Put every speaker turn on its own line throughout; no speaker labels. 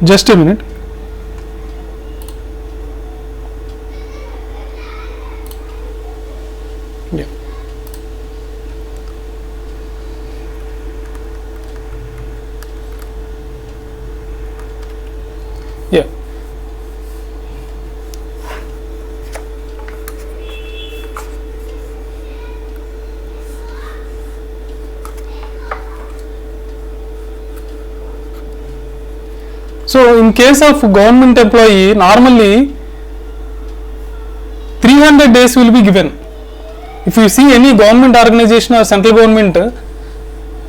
Just a minute. Yeah. Yeah. So in case of government employee, normally 300 days will be given. If you see any government organization or central government,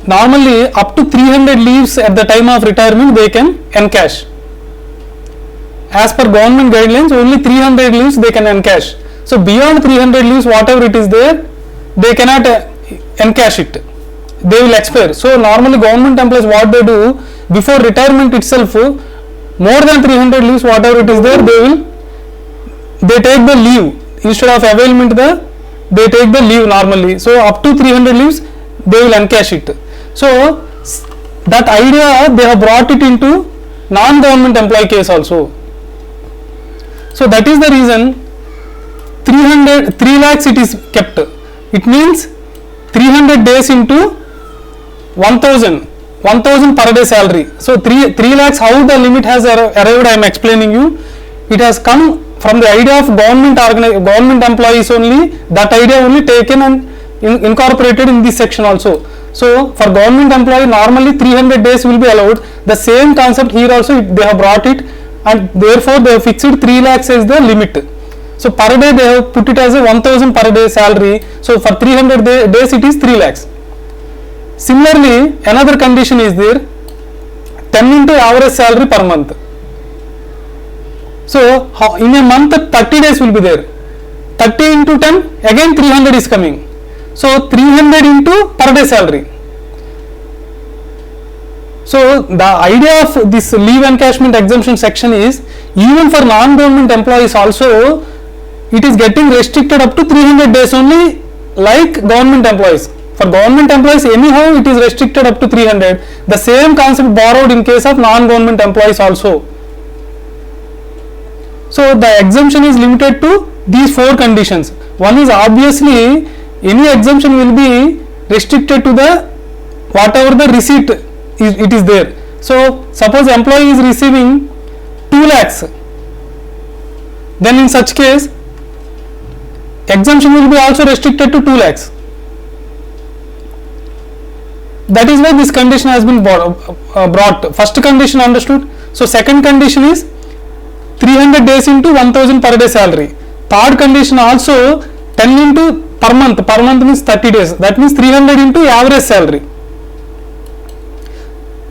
normally up to 300 leaves at the time of retirement they can encash. As per government guidelines, only 300 leaves they can encash. So beyond 300 leaves, whatever it is there, they cannot encash it. They will expire. So normally government employees, what they do before retirement itself, more than 300 leaves, whatever it is there, they take the leave instead of availment. They take the leave normally. So up to 300 leaves, they will encash it. So that idea they have brought it into non-government employee case also. So that is the reason 3 lakhs it is kept. It means 300 days into 1000 per day salary. So 3 lakhs, how the limit has arrived, I am explaining you. It has come from the idea of government employees only. That idea only taken and incorporated in this section also. So for government employee, normally 300 days will be allowed. The same concept here also they have brought it, and therefore they have fixed 3 lakhs as the limit. So per day they have put it as a 1000 per day salary. So for 300 days it is 3 lakhs. Similarly, another condition is there, 10 into average salary per month. So in a month 30 days will be there. 30 into 10, again 300 is coming. So 300 into per day salary. So the idea of this leave encashment exemption section is, even for non-government employees also, it is getting restricted up to 300 days only, like government employees. For government employees, anyhow it is restricted up to 300. The same concept borrowed in case of non-government employees also. So the exemption is limited to these 4 conditions. One is obviously any exemption will be restricted to the whatever the receipt it is there. So suppose employee is receiving 2 lakhs, then in such case exemption will be also restricted to 2 lakhs. That is why this condition has been brought. First condition understood. So second condition is 300 days into 1000 per day salary. Third condition also 10 into per month means 30 days. That means 300 into average salary.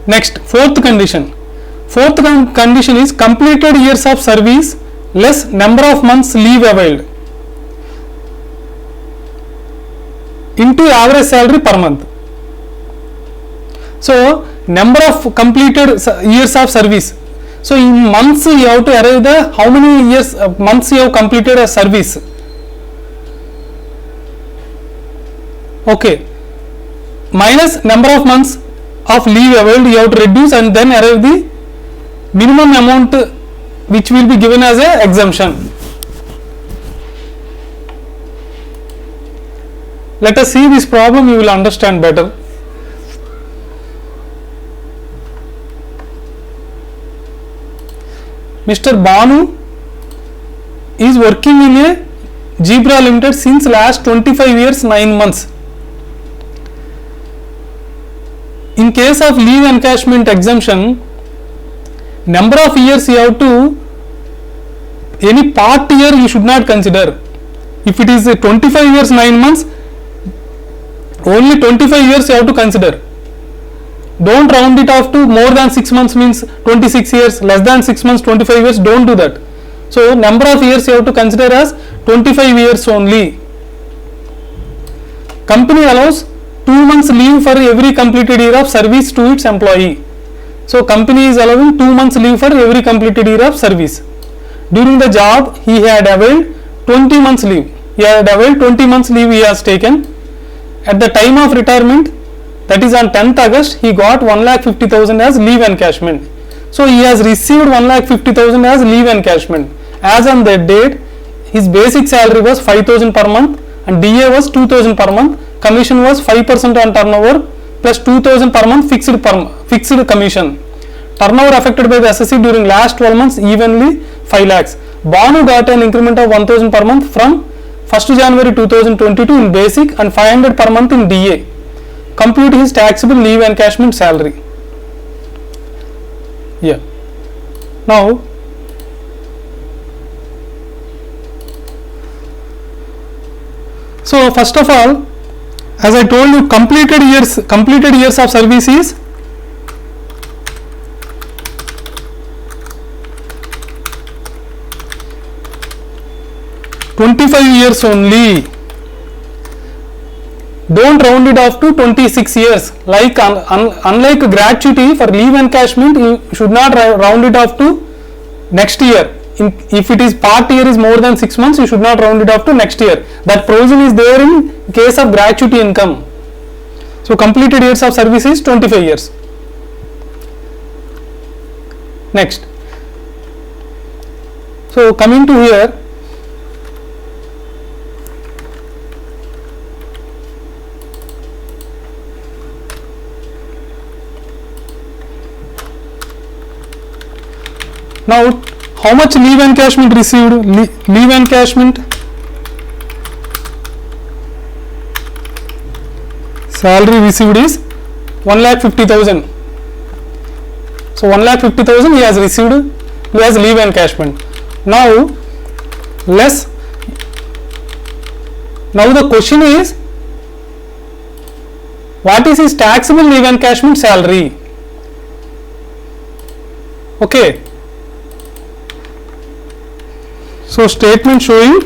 Next, fourth condition. Fourth condition is completed years of service less number of months leave availed into average salary per month. So number of completed years of service. So in months you have to arrive the how many years months you have completed a service. Okay, minus number of months of leave availed you have to reduce, and then arrive the minimum amount which will be given as a exemption. Let us see this problem, you will understand better. Mr. Banu is working in a Zebra Limited since last 25 years 9 months. In case of leave encashment exemption, number of years you have to, any part year you should not consider. If it is 25 years 9 months, only 25 years you have to consider. Don't round it off to more than 6 months means 26 years, less than 6 months 25 years, don't do that. So number of years you have to consider as 25 years only. Company allows 2 months leave for every completed year of service to its employee. So company is allowing 2 months leave for every completed year of service. During the job he had availed 20 months leave. He had availed 20 months leave he has taken. At the time of retirement, that is on 10th August, he got 1,50,000 as leave encashment. So he has received 1,50,000 as leave encashment. As on that date, his basic salary was 5,000 per month and DA was 2,000 per month. Commission was 5% on turnover plus 2,000 per month fixed commission. Turnover affected by the SSC during last 12 months evenly 5 lakhs. Banu got an increment of 1,000 per month from 1st January 2022 in basic and 500 per month in DA. Compute his taxable leave encashment salary. Yeah. Now, so first of all, as I told you, completed years of service is 25 years only. Don't round it off to 26 years. Like unlike gratuity for leave encashment, you should not round it off to next year. If it is part year is more than 6 months, you should not round it off to next year. That provision is there in case of gratuity income. So completed years of service is 25 years. Next. So coming to here, now how much leave encashment received? Leave encashment salary received is 1,50,000. So 1,50,000 he has received as leave encashment. Now the question is, what is his taxable leave encashment salary? Okay. So statement showing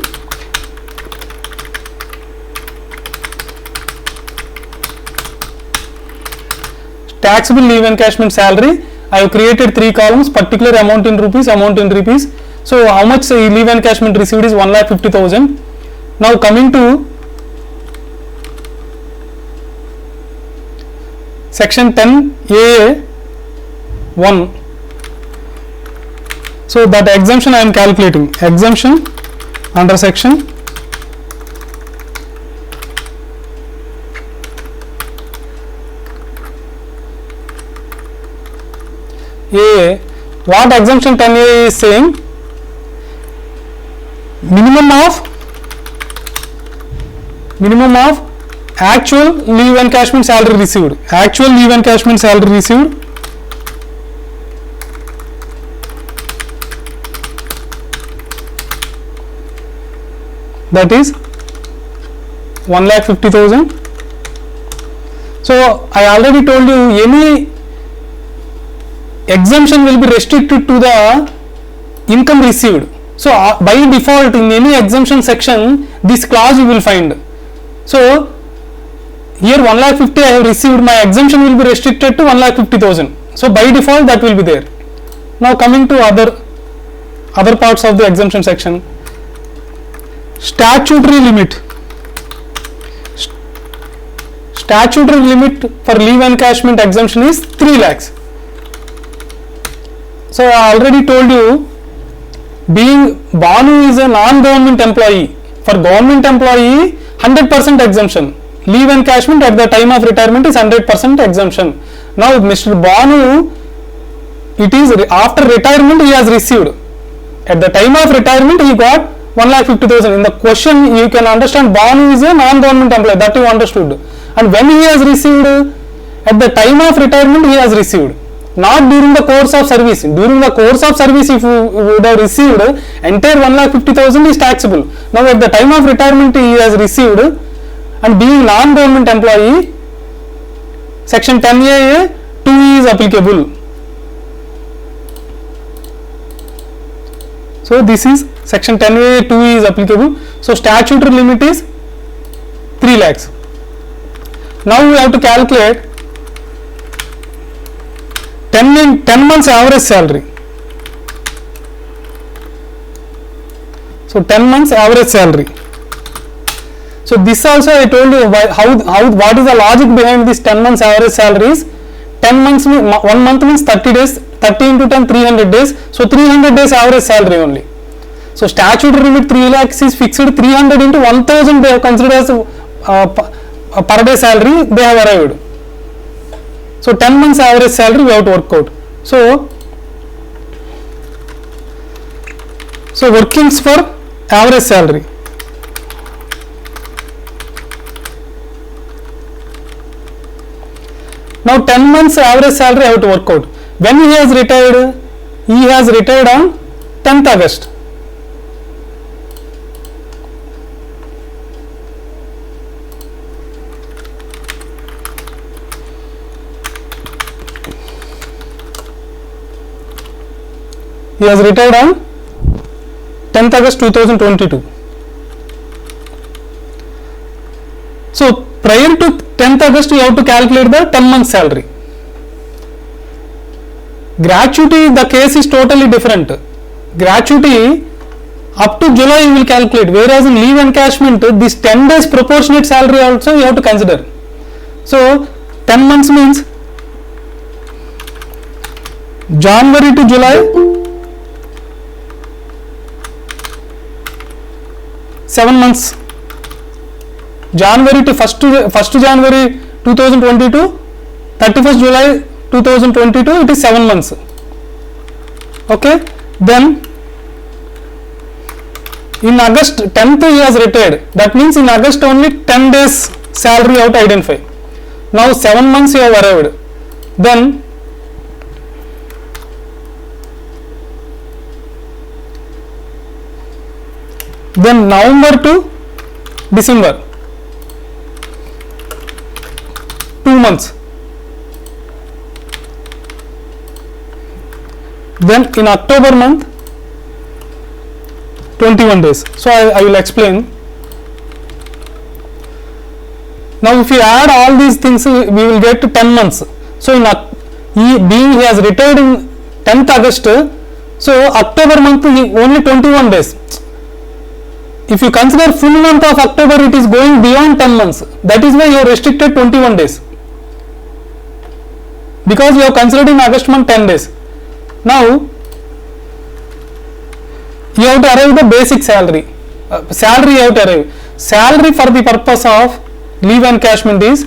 taxable leave encashment salary. I have created 3 columns: particular amount in rupees, amount in rupees. So how much leave encashment received is 1,50,000. Now coming to section 10A 1. So that exemption I am calculating. Exemption under section A. What exemption 10A is saying? Minimum of actual leave encashment salary received. Actual leave encashment salary received that is 1,50,000. So I already told you, any exemption will be restricted to the income received. So by default in any exemption section this clause you will find. So here 1,50,000 I have received, my exemption will be restricted to 1,50,000. So by default that will be there. Now coming to other parts of the exemption section. Statutory limit. Statutory limit for leave encashment exemption is 3 lakhs. So I already told you, being Banu is a non-government employee. For government employee 100% exemption. Leave encashment at the time of retirement is 100% exemption. Now Mr. Banu, it is after retirement he has received. At the time of retirement he got 1,50,000. In the question you can understand Banu is a non-government employee, that you understood. And when he has received, at the time of retirement he has received, not during the course of service. During the course of service if you would have received, entire 1,50,000 is taxable. Now at the time of retirement he has received, and being non-government employee, section 10A 2 is applicable. So this is section 10A 2 is applicable. So statutory limit is 3 lakhs. Now we have to calculate 10 months average salary. So 10 months average salary. So this also I told you what is the logic behind this 10 months average salary is 10 months, 1 month means 30 days, 30 into 10 300 days, so 300 days average salary only. So statutory limit 3 lakhs is fixed, 300 into 1000 they have considered as per day salary they have arrived. So 10 months average salary we have to work out. So workings for average salary. Now 10 months average salary I have to work out. When he has retired on 10th August. He has retired on 10th August 2022. So prior to 10th August you have to calculate the 10 month salary. Gratuity, the case is totally different. Gratuity up to July you will calculate, whereas in leave encashment this 10 days proportionate salary also you have to consider. So 10 months means January to July, 7 months. January to 1st January 2022, 31st July 2022, it is 7 months. Okay, then in August 10th he has retired, that means in August only 10 days salary you have to identify. Now 7 months you have arrived. Then November to December, 2 months. Then in October month 21 days. So I will explain. Now if you add all these things we will get to 10 months. So he has retired in 10th August, so October month only 21 days. If you consider full month of October, it is going beyond 10 months. That is why you have restricted 21 days. Because you have considered in August month 10 days. Now you have to arrive the basic salary. Salary you have to arrive. Salary for the purpose of leave encashment is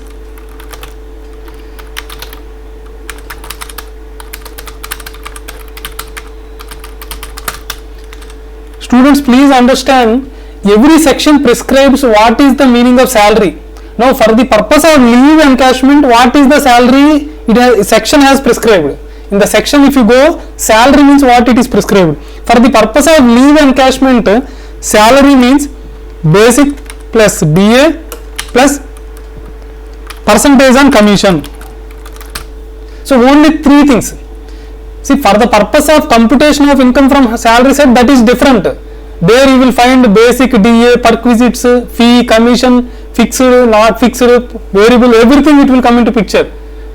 students, please understand, every section prescribes what is the meaning of salary. Now for the purpose of leave encashment, what is the salary section has prescribed. In the section if you go, salary means what it is prescribed. For the purpose of leave encashment, salary means basic plus DA plus percentage on commission. So only 3 things. See, for the purpose of computation of income from salary set, that is different. There you will find basic, DA, perquisites, fee, commission, fixed, not fixed, variable, everything it will come into picture.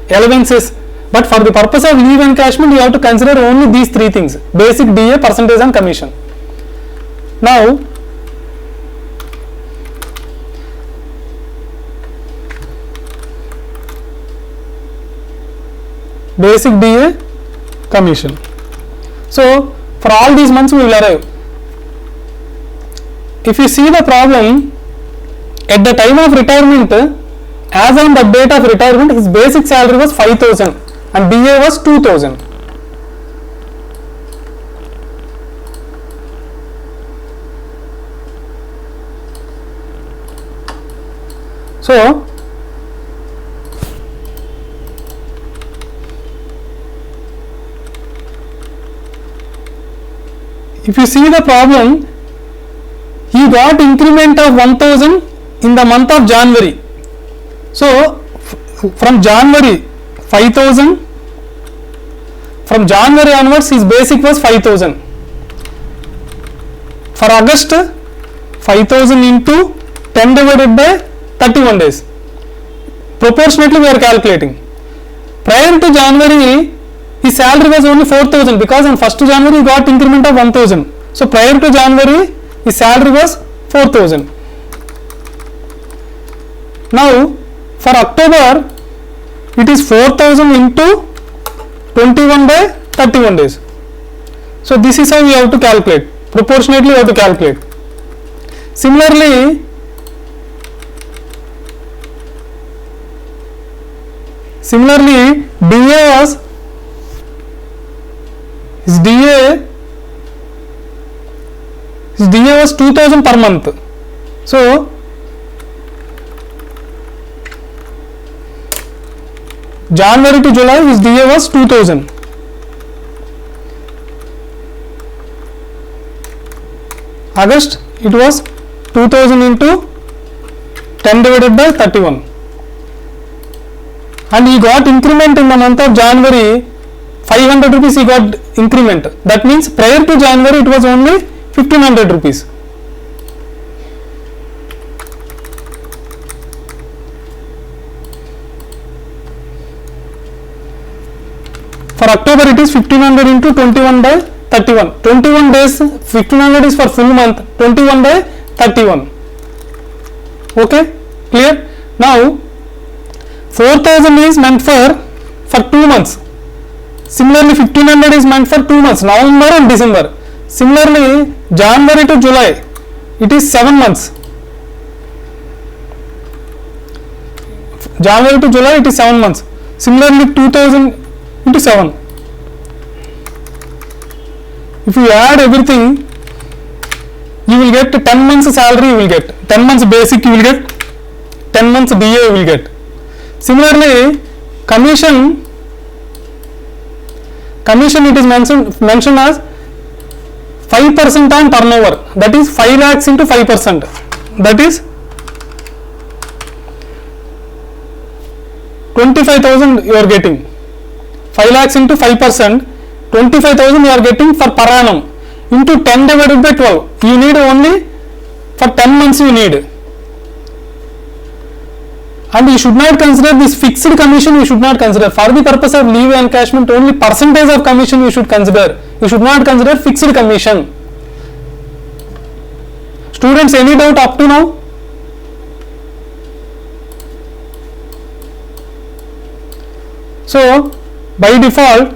Allowances. But for the purpose of leave encashment, you have to consider only these 3 things: basic, DA, percentage and commission. Now basic, DA, commission. So for all these months we will arrive. If you see the problem, at the time of retirement, as on the date of retirement, his basic salary was 5,000 and DA was 2,000. So if you see the problem, he got increment of 1,000 in the month of January. So from January 5,000, from January onwards his basic was 5,000. For August, 5,000 into 10 divided by 31 days. Proportionately we are calculating. Prior to January, his salary was only 4,000 because on 1st January he got increment of 1,000. So prior to January, his salary was 4,000. Now for October, it is 4,000 into 21 by 31 days. So this is how we have to calculate. Proportionately we have to calculate. Similarly, DA was, his DA was 2000 per month. So January to July his DA was 2000. August it was 2000 into 10 divided by 31, and he got increment in the month of January, 500 rupees he got increment. That means prior to January it was only 1500 rupees. For October it is 1500 into 21 by 31. 21 days, 1500 is for full month, 21 by 31. Okay, clear? Now 4000 is meant for 2 months. Similarly 1500 is meant for 2 months, November and December. Similarly January to July it is 7 months. January to July it is 7 months. Similarly 2000 into 7. If you add everything, you will get 10 months salary, you will get 10 months basic, you will get 10 months DA, you will get. Similarly commission it is mentioned as 5% on turnover, that is 5 lakhs into 5%, that is 25,000 you are getting. 5 lakhs into 5%, 25,000 you are getting for per annum, into 10 divided by 12. You need only for 10 months you need. And you should not consider this fixed commission, you should not consider. For the purpose of leave encashment, only percentage of commission you should consider. You should not consider fixed commission. Students, any doubt up to now? So by default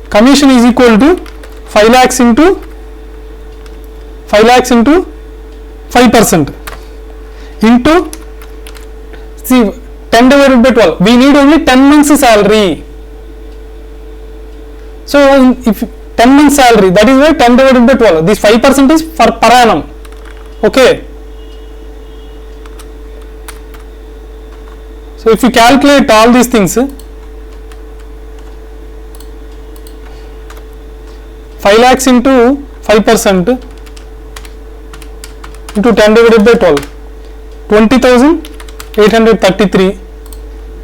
commission is equal to 5 lakhs into 5% into, see, 10 divided by 12. We need only 10 months salary. So if 10 months salary, that is why 10 divided by 12. This 5% is for per annum. Okay. So if you calculate all these things, 5 lakhs into 5% into 10 divided by 12, 20,833.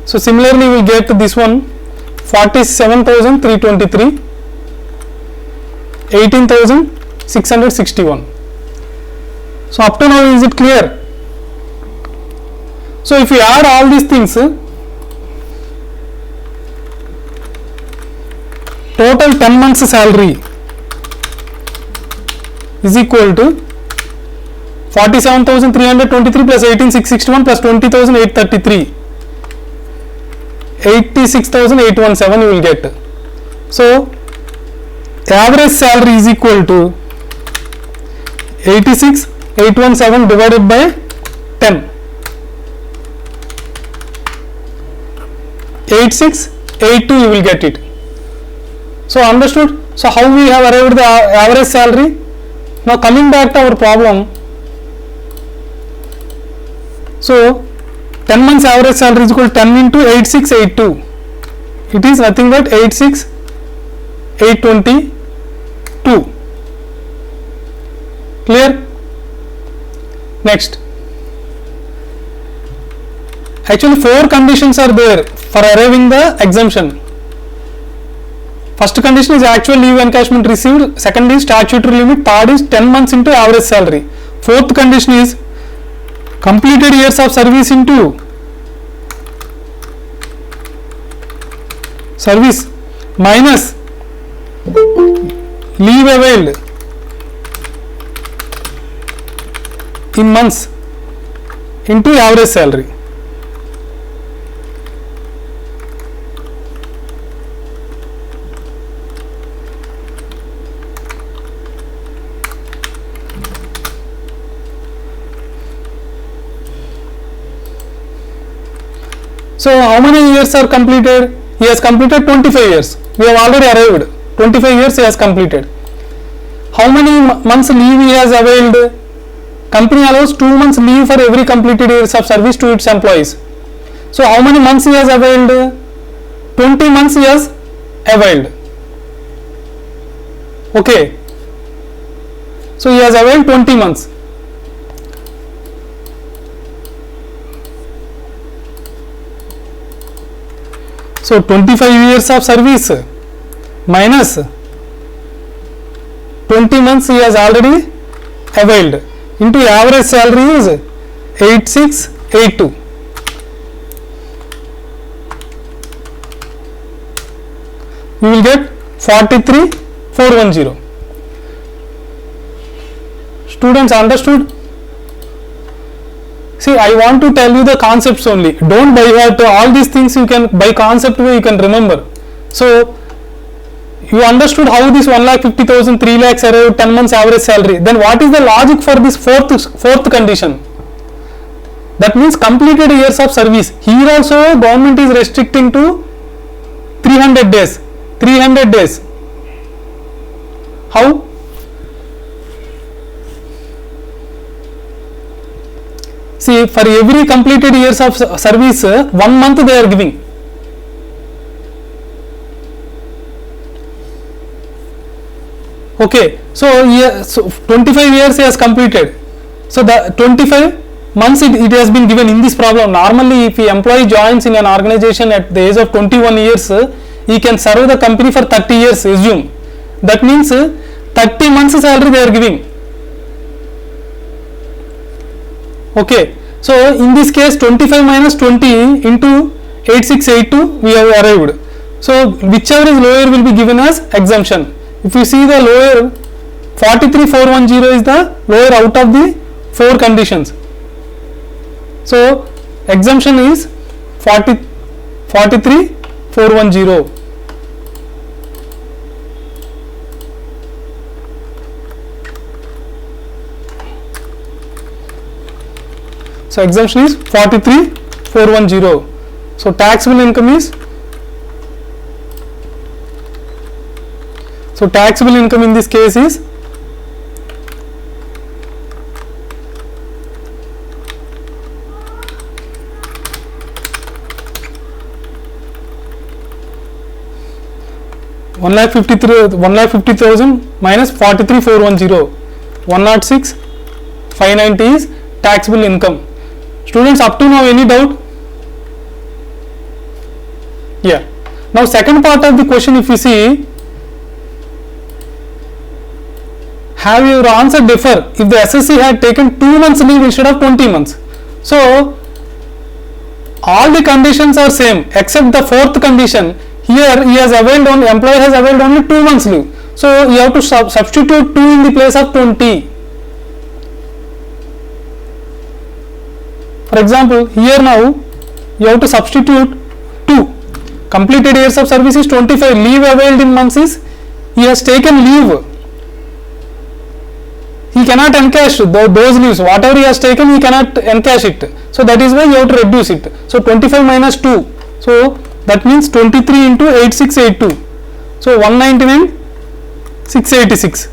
So similarly we will get this one, 47,323, 18,661. So up to now is it clear? So if you add all these things, total 10 months salary is equal to 47,323 plus 18,661 plus 20,833, 86,817 you will get. So average salary is equal to 86,817 divided by 10. 8682 you will get it. So understood? So how we have arrived the average salary? Now coming back to our problem. So 10 months average salary is equal to 10 into 8682. It is nothing but 86,822. Clear? Next. Actually 4 conditions are there for arriving the exemption. First condition is actual leave encashment received, second is statutory limit, third is 10 months into average salary. Fourth condition is completed years of service into service minus leave availed in months into average salary. So how many years are completed? He has completed 25 years. We have already arrived. 25 years he has completed. How many months leave he has availed? Company allows 2 months leave for every completed years of service to its employees. So how many months he has availed? 20 months he has availed. Okay. So he has availed 20 months. So 25 years of service minus 20 months he has already availed into average salary is 8682. You will get 43410. Students, understood? See, I want to tell you the concepts only. Don't by heart. All these things you can by concept way you can remember. So you understood how this 1,50,000, 3 lakhs arrived, 10 months average salary. Then what is the logic for this fourth condition? That means completed years of service. Here also government is restricting to 300 days. 300 days. How? See, for every completed years of service, 1 month they are giving. Okay, so 25 years he has completed. So the 25 months it has been given in this problem. Normally, if the employee joins in an organization at the age of 21 years, he can serve the company for 30 years, assume. That means 30 months salary they are giving. Okay, so in this case 25 minus 20 into 8682 we have arrived. So whichever is lower will be given as exemption. If you see the lower 43410 is the lower out of the 4 conditions. So exemption is 43410. So exemption is 43410. So taxable income is, so taxable income in this case is 1,50,000 minus 43410, 106,590 is taxable income. Students, up to now any doubt? Yeah. Now second part of the question, if you see, have your answer differ if the SSC had taken 2 months leave instead of 20 months? So all the conditions are same except the fourth condition. Here he has availed only, employer has availed only 2 months leave. So you have to substitute 2 in the place of 20. For example, here now you have to substitute 2. Completed years of service is 25. Leave availed in months is, he has taken leave. He cannot encash those leaves. Whatever he has taken, he cannot encash it. So that is why you have to reduce it. So 25 minus 2. So that means 23 into 8682. So 199, 686.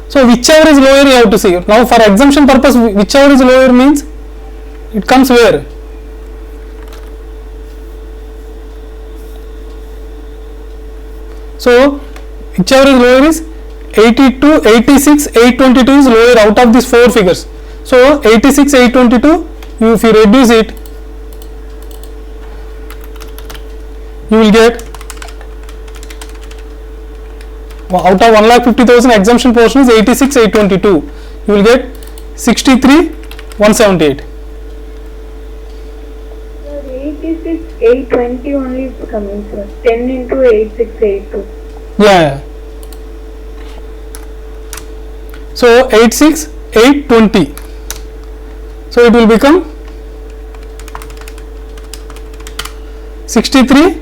So whichever is lower you have to see. Now for exemption purpose, whichever is lower means it comes where? So whichever is lower is 82, 86, 822 is lower out of these 4 figures. So 86, 822, if you reduce it, you will get, out of 1,50,000 exemption portion is 86, 822. You will get 63, 178.
86, 820 only is coming, sir. 10 into 8682.
Yeah. So 86, 820. So it will become 63,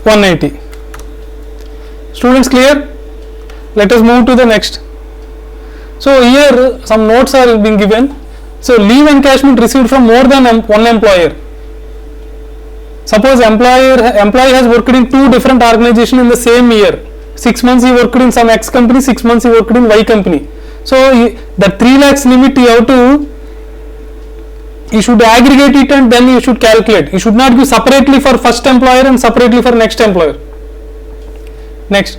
180. Students, clear? Let us move to the next. So here some notes are being given. So leave encashment received from more than one employer. Suppose employee has worked in two different organizations in the same year. 6 months he worked in some X company, 6 months he worked in Y company. So the 3 lakhs limit you should aggregate it and then you should calculate. You should not give separately for first employer and separately for next employer. Next,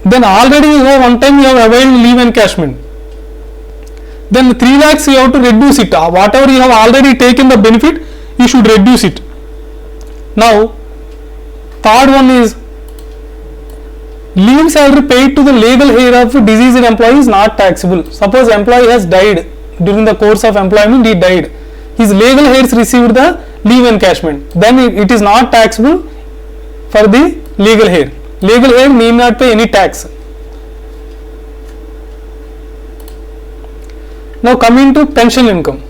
then already you have one time you have availed leave encashment. Then the 3 lakhs you have to reduce it. Whatever you have already taken the benefit, you should reduce it. Now, third one is leave salary paid to the legal heir of deceased employee is not taxable. Suppose employee has died during the course of employment, he died. His legal heirs received the leave encashment. Then it is not taxable for the legal heir. Legal heir need not pay any tax. Now coming to pension income.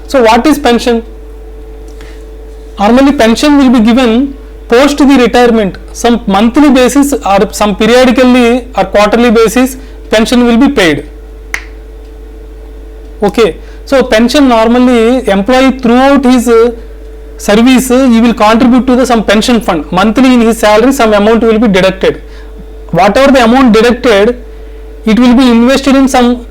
So what is pension? Normally pension will be given post the retirement. Some monthly basis or some periodically or quarterly basis pension will be paid. Okay. So pension normally employee throughout his service he will contribute to some pension fund. Monthly in his salary some amount will be deducted. Whatever the amount deducted, it will be invested in some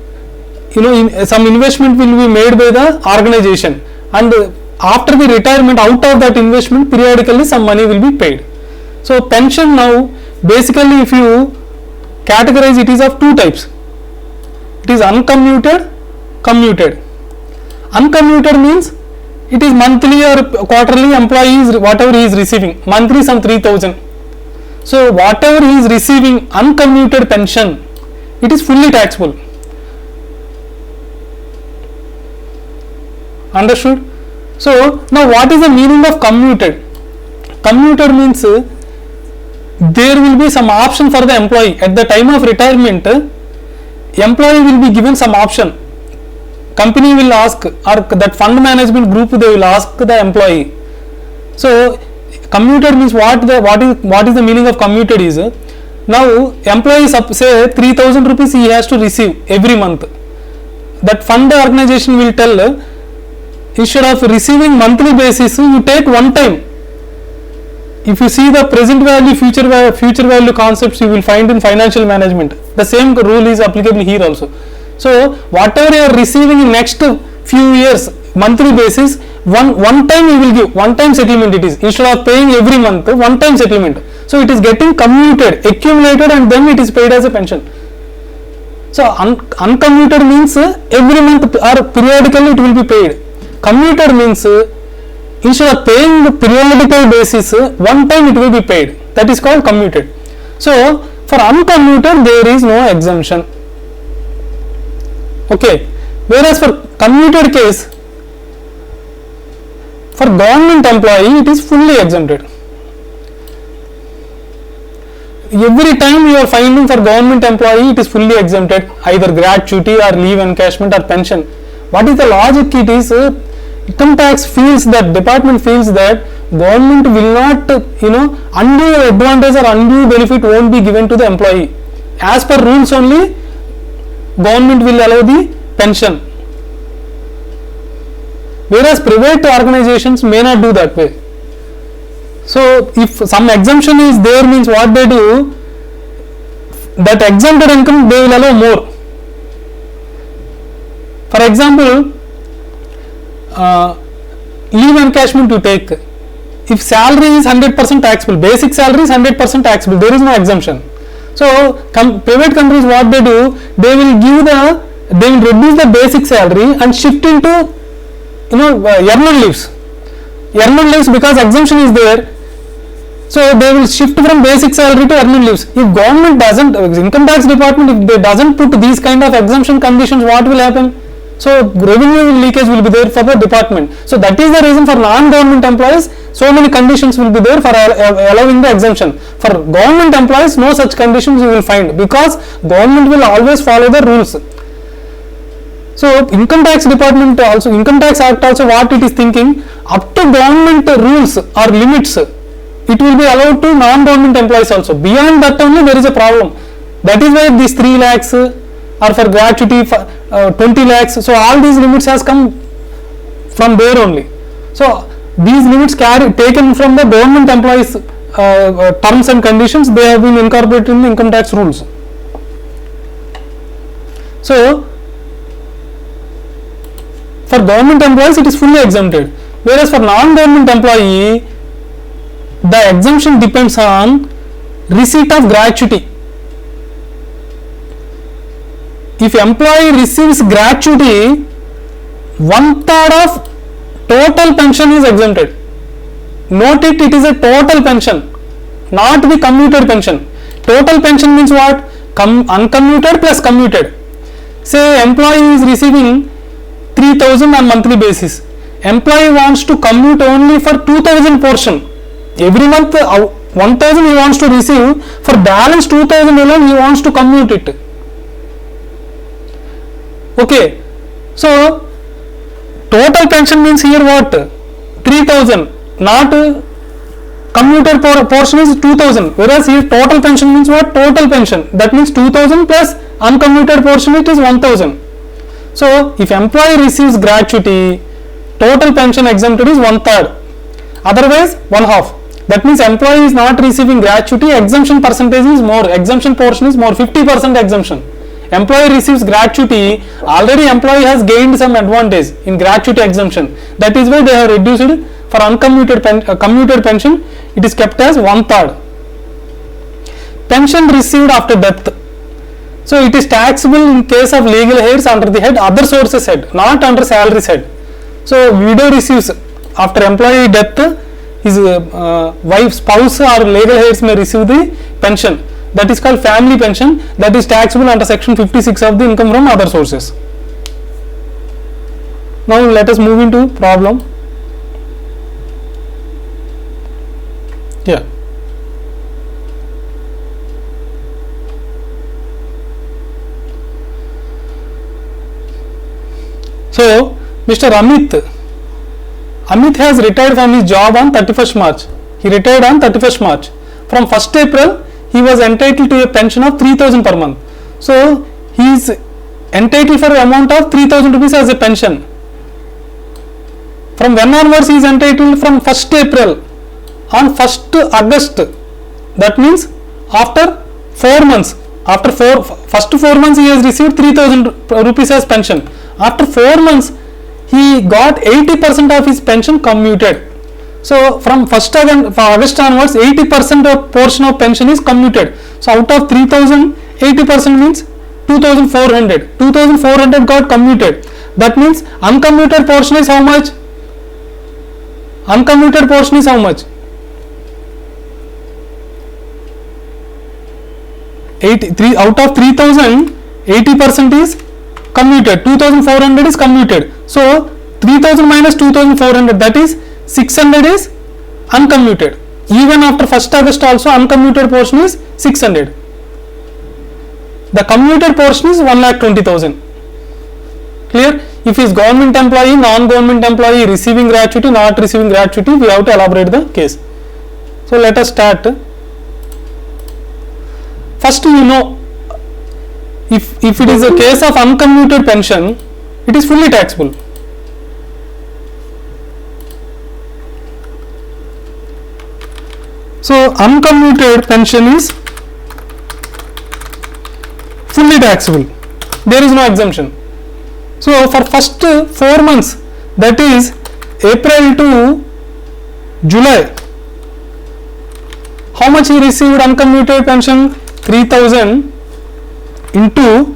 some investment will be made by the organization, and after the retirement out of that investment periodically some money will be paid. So pension now basically if you categorize it is of two types. It is uncommuted, commuted. Uncommuted means it is monthly or quarterly employees whatever he is receiving. Monthly some 3,000. So whatever he is receiving uncommuted pension, it is fully taxable. Understood? So now what is the meaning of commuted? Commuted means there will be some option for the employee at the time of retirement. Employee will be given some option. Company will ask, or that fund management group they will ask the employee. So commuted means what is the meaning of commuted is now employee say 3,000 rupees he has to receive every month. That fund organization will tell instead of receiving monthly basis you take one time. If you see the present value future value concepts you will find in financial management, the same rule is applicable here also. So whatever you are receiving in next few years monthly basis, one time you will give, one time settlement it is, instead of paying every month, one time settlement. So it is getting commuted, accumulated, and then it is paid as a pension. So uncommuted means every month or periodically it will be paid. Commuted means instead of paying the periodical basis, one time it will be paid. That is called commuted. So for uncommuted there is no exemption. Okay. Whereas for commuted case, for government employee it is fully exempted. Every time you are finding for government employee it is fully exempted, either gratuity or leave encashment or pension. What is the logic? It is income tax feels that department feels that government will not undue advantage or undue benefit won't be given to the employee. As per rules only government will allow the pension, whereas private organizations may not do that way. So if some exemption is there means what they do, that exempted income they will allow more. For example, leave encashment you take, if salary is 100% taxable, basic salary is 100% taxable, there is no exemption. So private companies what they do, they will reduce the basic salary and shift into earned leaves because exemption is there. So they will shift from basic salary to earned leaves. If government doesn't, income tax department, if they doesn't put these kind of exemption conditions, what will happen? So revenue leakage will be there for the department. So that is the reason for non-government employees so many conditions will be there for allowing the exemption. For government employees no such conditions you will find, because government will always follow the rules. So income tax department also, income tax act also what it is thinking, up to government rules or limits it will be allowed to non-government employees also. Beyond that only there is a problem. That is why these 3 lakhs or for gratuity 20 lakhs. So all these limits has come from there only. So these limits taken from the government employees terms and conditions, they have been incorporated in the income tax rules. So for government employees it is fully exempted, whereas for non-government employee the exemption depends on receipt of gratuity. If employee receives gratuity, 1/3 of total pension is exempted. Note it, it is a total pension, not the commuted pension. Total pension means what? Uncommuted plus commuted. Say employee is receiving 3,000 on monthly basis. Employee wants to commute only for 2,000 portion. Every month 1,000 he wants to receive, for balance 2,000 alone he wants to commute it. Okay, so total pension means here what? 3,000, not commuted portion is 2,000, whereas here total pension means what? Total pension, that means 2,000 plus uncommuted portion, it is 1,000. So if employee receives gratuity, total pension exempted is 1/3, otherwise 1/2. That means employee is not receiving gratuity, exemption percentage is more, exemption portion is more, 50% exemption. Employee receives gratuity, already employee has gained some advantage in gratuity exemption. That is why they have reduced it. For uncommuted commuted pension, it is kept as 1/3. Pension received after death. So it is taxable in case of legal heirs under the head other sources head, not under salaries head. So widow receives after employee death, his wife, spouse or legal heirs may receive the pension. That is called family pension, that is taxable under section 56 of the income from other sources. Now let us move into problem. Yeah. So Mr. Amit has retired from his job on 31st March. He retired on 31st March. From 1st April, he was entitled to a pension of 3,000 per month. So he is entitled for an amount of 3,000 rupees as a pension. From when onwards he is entitled? From 1st April. On 1st August, that means after 4 months. After first 4 months he has received 3,000 rupees as pension. After 4 months he got 80% of his pension commuted. So from 1st August onwards 80% of portion of pension is commuted. So out of 3,000, 80% means 2,400. 2,400 got commuted. That means uncommuted portion is how much? Uncommuted portion is how much? 83 out of 3,000, 80% is commuted. 2,400 is commuted. So 3,000 minus 2,400, that is 600 is uncommuted. Even after 1st August also uncommuted portion is 600. The commuted portion is 1,20,000. Clear? If he is government employee, non-government employee, receiving gratuity, not receiving gratuity, we have to elaborate the case. So let us start. First, you know, if it is a case of uncommuted pension, it is fully taxable. So uncommuted pension is fully taxable. There is no exemption. So for first 4 months, that is April to July, how much he received uncommuted pension? 3,000 into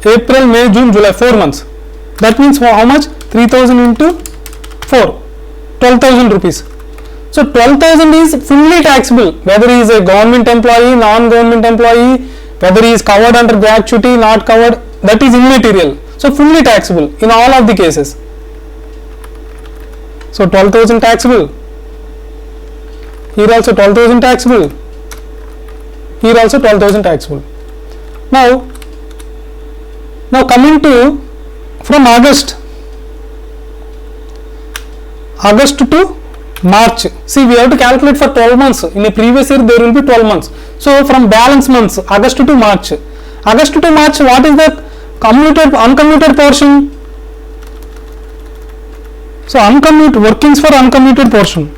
April, May, June, July, 4 months. That means how much? 3,000 into 4, 12,000 rupees. So 12,000 is fully taxable, whether he is a government employee, non-government employee, whether he is covered under gratuity, not covered, that is immaterial. So fully taxable in all of the cases. So 12,000 taxable. Here also 12,000 taxable. Here also 12,000 taxable. Now coming to from August to March. See, we have to calculate for 12 months. In a previous year there will be 12 months. So from balance months, August to March. August to March, what is the uncommuted portion? So workings for uncommuted portion.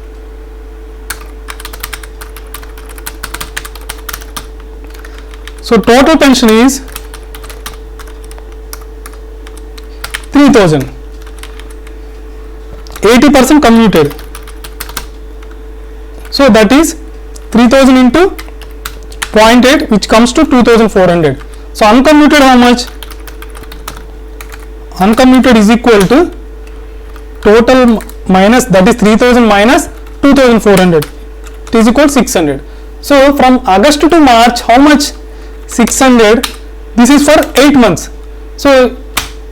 So total pension is 3,000. 80% commuted. So that is 3,000 into 0.8, which comes to 2,400. So uncommuted how much? Uncommuted is equal to total minus, that is 3,000 minus 2,400. It is equal to 600. So from August to March, how much? 600. This is for 8 months. So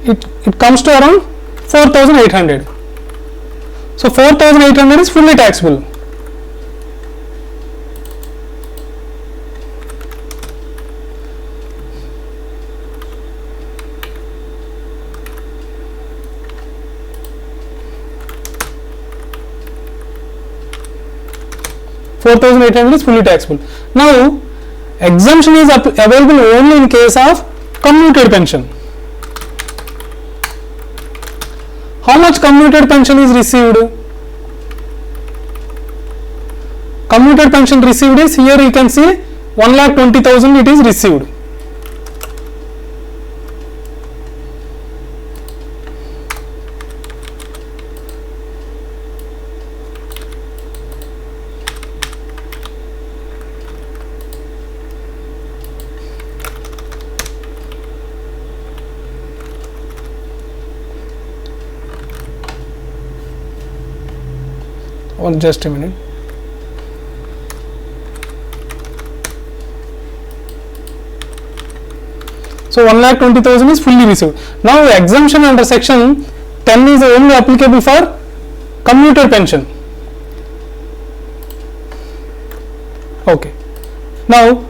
it comes to around 4,800. So 4,800 is fully taxable. $4,800 is fully taxable. Now exemption is available only in case of commuted pension. How much commuted pension is received? Commuted pension received is, here you can see 1,20,000 it is received. Just a minute. So 1,20,000 is fully received. Now exemption under section 10 is only applicable for commuted pension. Okay. Now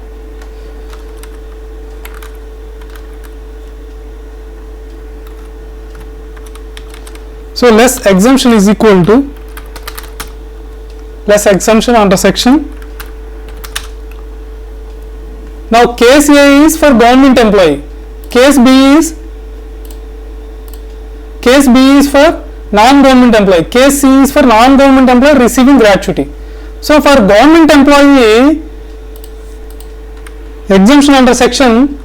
so less exemption is equal to less exemption under section. Now case A is for government employee, case B is for non-government employee, case C is for non-government employee receiving gratuity. So for government employee, exemption under section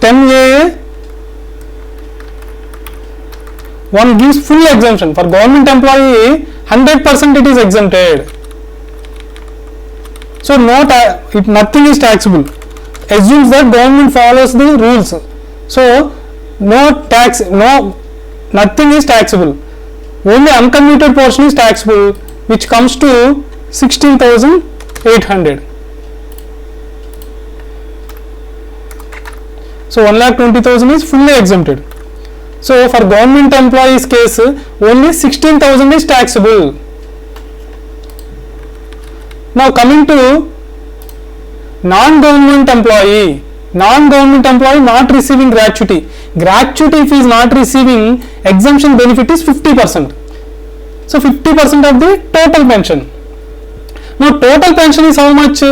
10A, one gives full exemption. For government employee 100% it is exempted. So nothing is taxable. Assumes that government follows the rules. So nothing is taxable. Only uncommuted portion is taxable, which comes to 16,800. So 1,20,000 is fully exempted. So for government employees case, only 16,000 is taxable. Now coming to non-government employee not receiving gratuity. Gratuity if he is not receiving, exemption benefit is 50%. So 50% of the total pension. Now total pension is how much?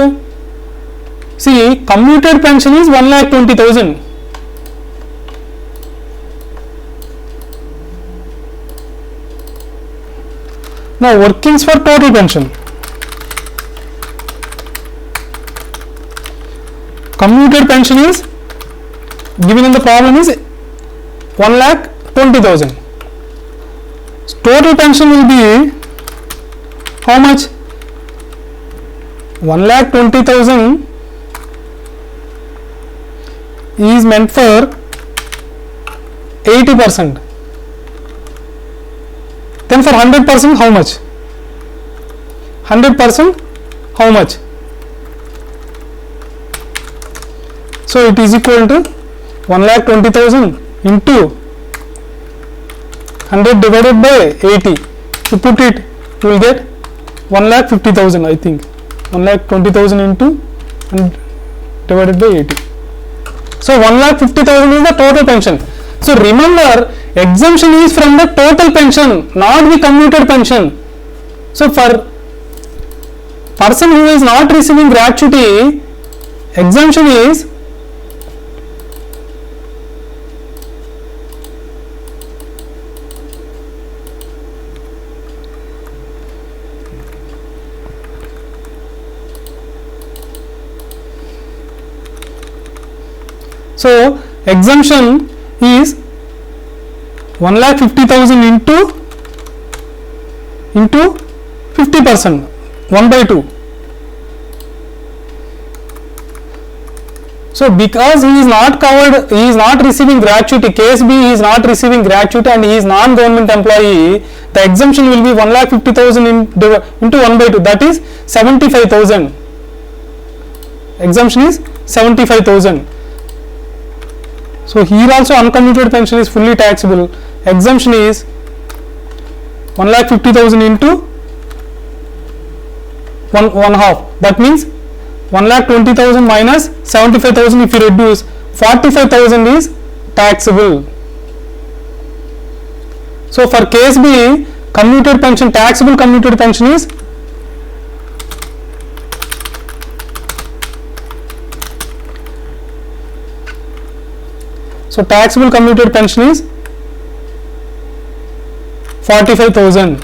See, commuted pension is 1,20,000. Now workings for total pension. Commuted pension is given in the problem is 1,20,000. Total pension will be how much? 1,20,000 is meant for 80%. Then for 100% how much? 100% how much? So it is equal to 1,20,000 into 100 divided by 80. To put it, you will get 1,50,000, I think. 1,20,000 into and divided by 80. So 1,50,000 is the total pension. So remember, exemption is from the total pension, not the commuted pension. So for person who is not receiving gratuity, exemption is so exemption is 1,50,000 into 50%, 1/2. So because he is not covered, he is not receiving gratuity, case B he is not receiving gratuity and he is non-government employee, the exemption will be 1,50,000 into 1/2, that is 75,000. Exemption is 75,000. So here also uncommuted pension is fully taxable. Exemption is 1,50,000 into one half. That means 1,20,000 minus 75,000. If you reduce, 45,000 is taxable. So for case B, commuted pension, taxable commuted pension is so taxable commuted pension is 45,000.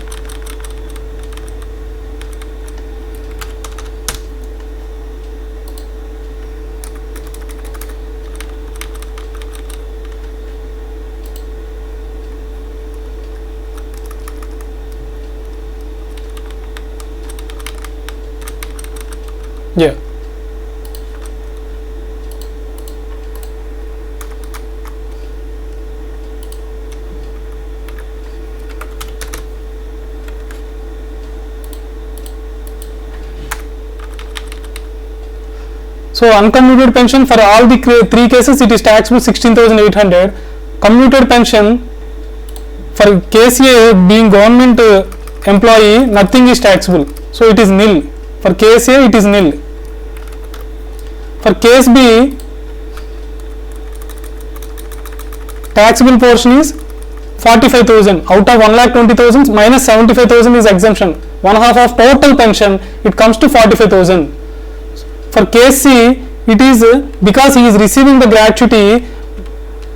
Yeah. So uncommuted pension for all the three cases it is taxable 16,800. Commuted pension for case A being government employee, nothing is taxable, so it is nil. For case A it is nil. For case B, taxable portion is 45,000 out of 1,20,000 minus 75,000 is exemption. One half of total pension, it comes to 45,000. For case C, it is because he is receiving the gratuity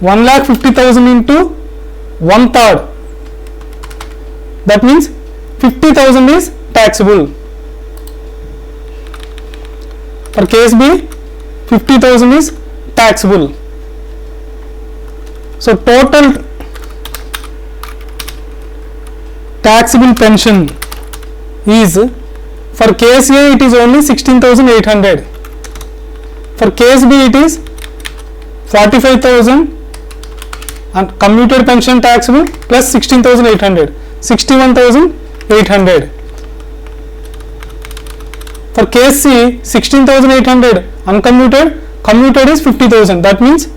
1,50,000 into 1/3. That means 50,000 is taxable. For case B, 50,000 is taxable. So total taxable pension is, for case A it is only 16,800. For case B it is 45,000 and commuted pension taxable plus 16,800, 61,800. For case C, 16,800 uncommuted, commuted is 50,000. That means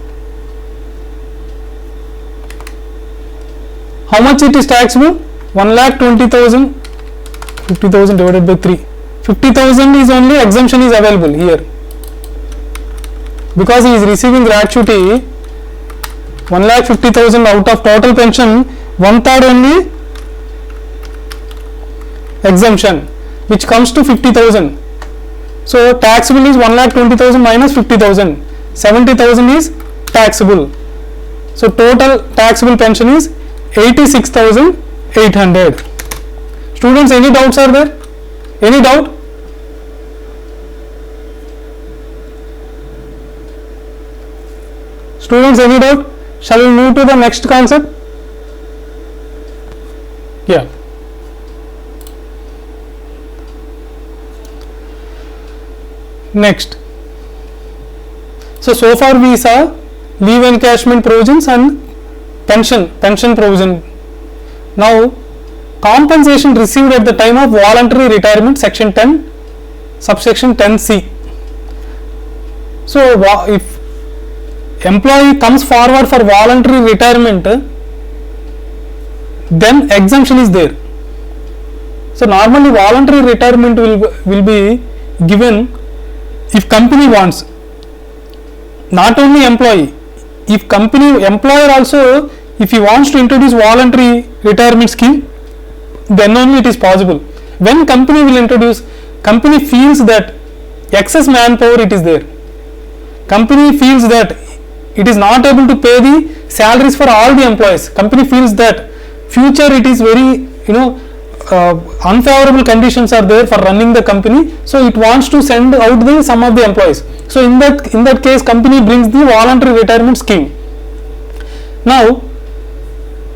how much it is taxable? 1,20,000, 50,000 divided by 3. 50,000 is only exemption is available here. Because he is receiving gratuity 1,50,000 out of total pension, 1/3 only exemption, which comes to 50,000. So taxable is 1,20,000 minus 50,000, 70,000 is taxable. So total taxable pension is 86,800. Students, any doubts are there? Any doubt? Students, any doubt? Shall we move to the next concept? Yeah. Next. So far we saw leave encashment provisions and pension provision. Now, compensation received at the time of voluntary retirement, section 10, subsection 10C. So if employee comes forward for voluntary retirement, then exemption is there. So normally voluntary retirement will be given if company wants, not only employee, if company employer also, if he wants to introduce voluntary retirement scheme, then only it is possible. When company will introduce, company feels that excess manpower it is there, company feels that it is not able to pay the salaries for all the employees, company feels that future it is very unfavorable conditions are there for running the company, so it wants to send out the some of the employees. So in that case, company brings the voluntary retirement scheme. Now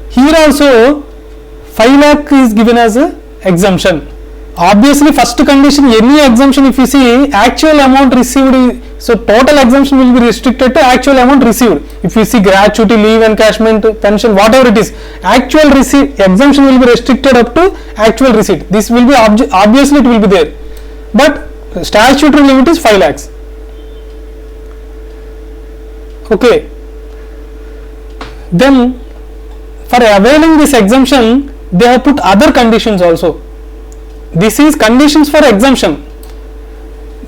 here also 5 lakh is given as a exemption. Obviously first condition, any exemption if you see actual amount received, so total exemption will be restricted to actual amount received. If you see gratuity, leave encashment, pension, whatever it is, actual receipt exemption will be restricted up to actual receipt. This will be obviously it will be there, but statutory limit is 5 lakhs. Okay, then for availing this exemption they have put other conditions also. This is conditions for exemption.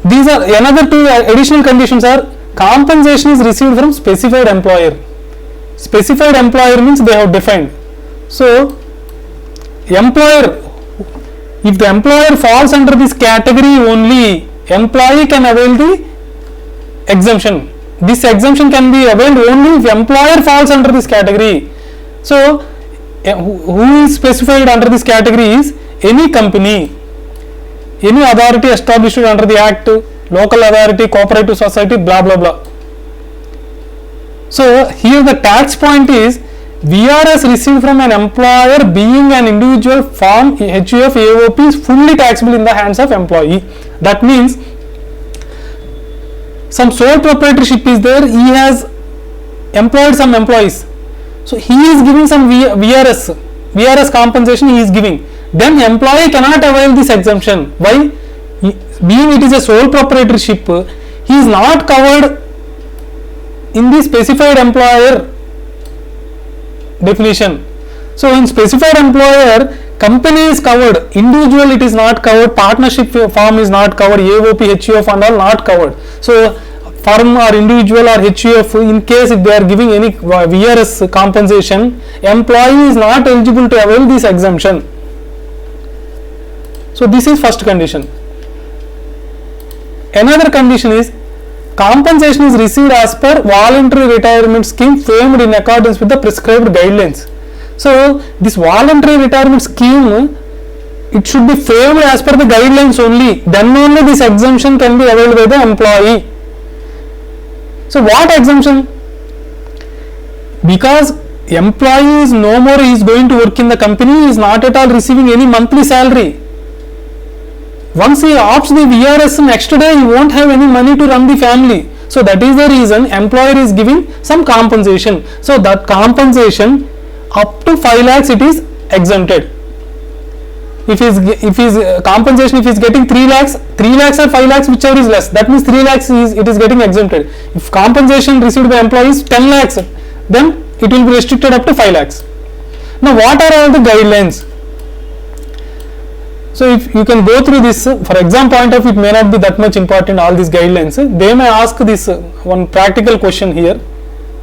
These are another 2 additional conditions are compensation is received from specified employer. Specified employer means they have defined. So employer, if the employer falls under this category only, employee can avail the exemption. This exemption can be availed only if employer falls under this category. So who is specified under this category is any company, any authority established under the act, local authority, cooperative society, blah blah blah. So here the tax point is VRS received from an employer being an individual form HUF AOP is fully taxable in the hands of employee. That means some sole proprietorship is there, he has employed some employees, so he is giving some VRS compensation he is giving, then employee cannot avail this exemption. Why? Being it is a sole proprietorship, he is not covered in the specified employer definition. So in specified employer, company is covered, individual it is not covered, partnership form is not covered, AOP, HUF and all not covered. So firm or individual or HUF, in case if they are giving any VRS compensation, employee is not eligible to avail this exemption. So this is first condition. Another condition is compensation is received as per voluntary retirement scheme framed in accordance with the prescribed guidelines. So this voluntary retirement scheme, it should be framed as per the guidelines only, then only this exemption can be availed by the employee. So what exemption? Because employee is no more, he is going to work in the company, he is not at all receiving any monthly salary. Once he opts the VRS, next day he won't have any money to run the family. So that is the reason employer is giving some compensation. So that compensation up to 5 lakhs it is exempted. If his compensation, if he is getting 3 lakhs or 5 lakhs, whichever is less, that means 3 lakhs it is getting exempted. If compensation received by employees 10 lakhs, then it will be restricted up to 5 lakhs. Now what are all the guidelines? So if you can go through this, for exam point of view it may not be that much important, all these guidelines. They may ask this one practical question here,